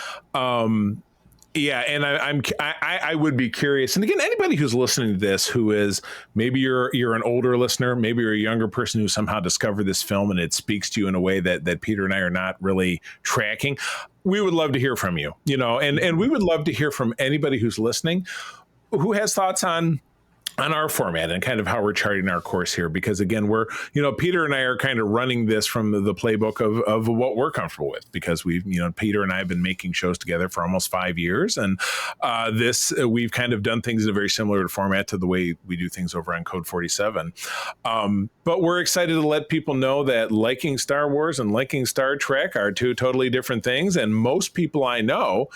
Yeah, and I would be curious. And again, anybody who's listening to this, who is maybe you're an older listener, maybe you're a younger person who somehow discovered this film and it speaks to you in a way that Peter and I are not really tracking. we would love to hear from you, and we would love to hear from anybody who's listening who has thoughts on our format and kind of how we're charting our course here, because again, we're, Peter and I are kind of running this from the playbook of what we're comfortable with, because Peter and I have been making shows together for almost 5 years. And we've kind of done things in a very similar format to the way we do things over on Code 47. But we're excited to let people know that liking Star Wars and liking Star Trek are two totally different things. And most people I know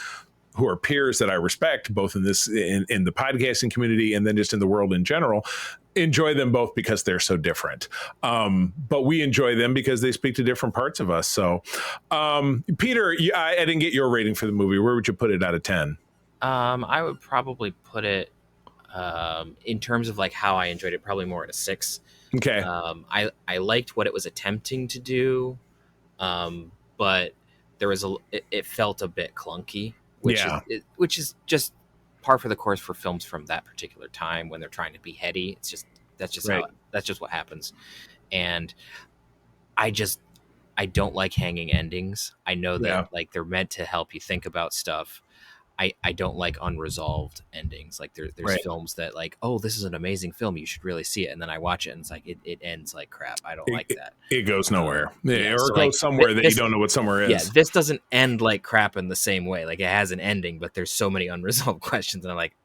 who are peers that I respect, both in the podcasting community and then just in the world in general, enjoy them both because they're so different. But we enjoy them because they speak to different parts of us. So, Peter, I didn't get your rating for the movie. Where would you put it out of 10? I would probably put it, in terms of like how I enjoyed it, probably more at a 6. Okay. I liked what it was attempting to do, but there was it felt a bit clunky. Which is just par for the course for films from that particular time when they're trying to be heady. That's just what happens. And I don't like hanging endings. I know that like they're meant to help you think about stuff. I don't like unresolved endings. Like there's films that like, oh, this is an amazing film, you should really see it, and then I watch it and it's like it ends like crap. I don't like that. It goes nowhere. Or it goes somewhere that you don't know what somewhere is. Yeah, this doesn't end like crap in the same way. Like it has an ending, but there's so many unresolved questions, and I'm like,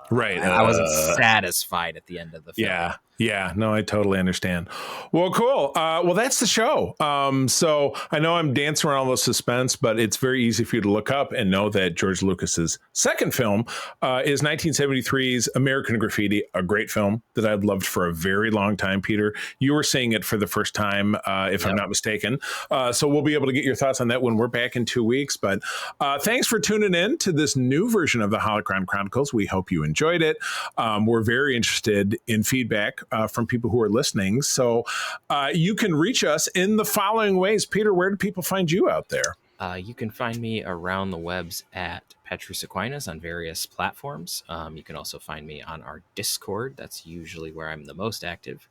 right. I wasn't satisfied at the end of the film. Yeah, no, I totally understand. Well, cool. Well, that's the show. So I know I'm dancing around all the suspense, but it's very easy for you to look up and know that George Lucas's second film is 1973's American Graffiti, a great film that I've loved for a very long time. Peter, you were seeing it for the first time, if I'm not mistaken. So we'll be able to get your thoughts on that when we're back in 2 weeks. But thanks for tuning in to this new version of the HOLOCRON Chronicles. We hope you enjoyed it. We're very interested in feedback from people who are listening. So you can reach us in the following ways. Peter, where do people find you out there? You can find me around the webs at Petrus Aquinas on various platforms. You can also find me on our Discord. That's usually where I'm the most active.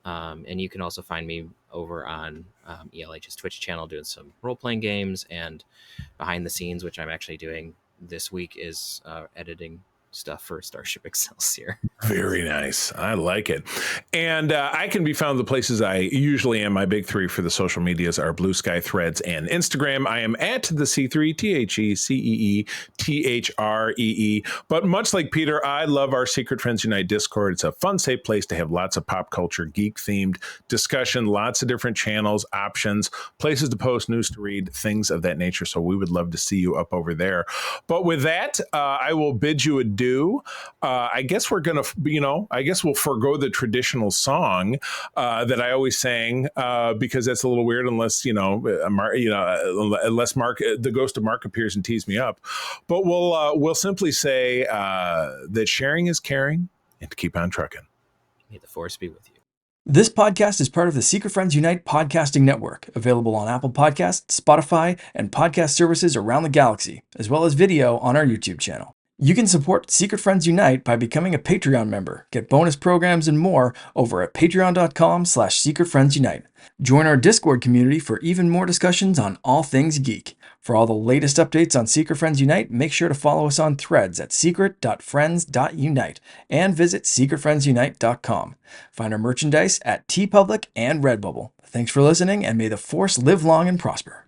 And you can also find me over on ELH's Twitch channel doing some role-playing games, and behind the scenes, which I'm actually doing this week, is editing stuff for Starship Excelsior. Very nice. I like it. And I can be found the places I usually am. My big three for the social medias are Blue Sky, Threads, and Instagram. I am at the C3, TheCeeThree. But much like Peter, I love our Secret Friends Unite Discord. It's a fun, safe place to have lots of pop culture, geek-themed discussion, lots of different channels, options, places to post, news to read, things of that nature. So we would love to see you up over there. But with that, I will bid you adieu. I guess we're going to, I guess we'll forego the traditional song that I always sang because that's a little weird unless, unless Mark, the ghost of Mark appears and tees me up. But we'll simply say that sharing is caring, and to keep on trucking. May the force be with you. This podcast is part of the Secret Friends Unite podcasting network, available on Apple Podcasts, Spotify, and podcast services around the galaxy, as well as video on our YouTube channel. You can support Secret Friends Unite by becoming a Patreon member, get bonus programs and more over at patreon.com/secretfriendsunite. Join our Discord community for even more discussions on all things geek. For all the latest updates on Secret Friends Unite, make sure to follow us on Threads at secret.friends.unite and visit secretfriendsunite.com. Find our merchandise at TeePublic and Redbubble. Thanks for listening, and may the Force live long and prosper.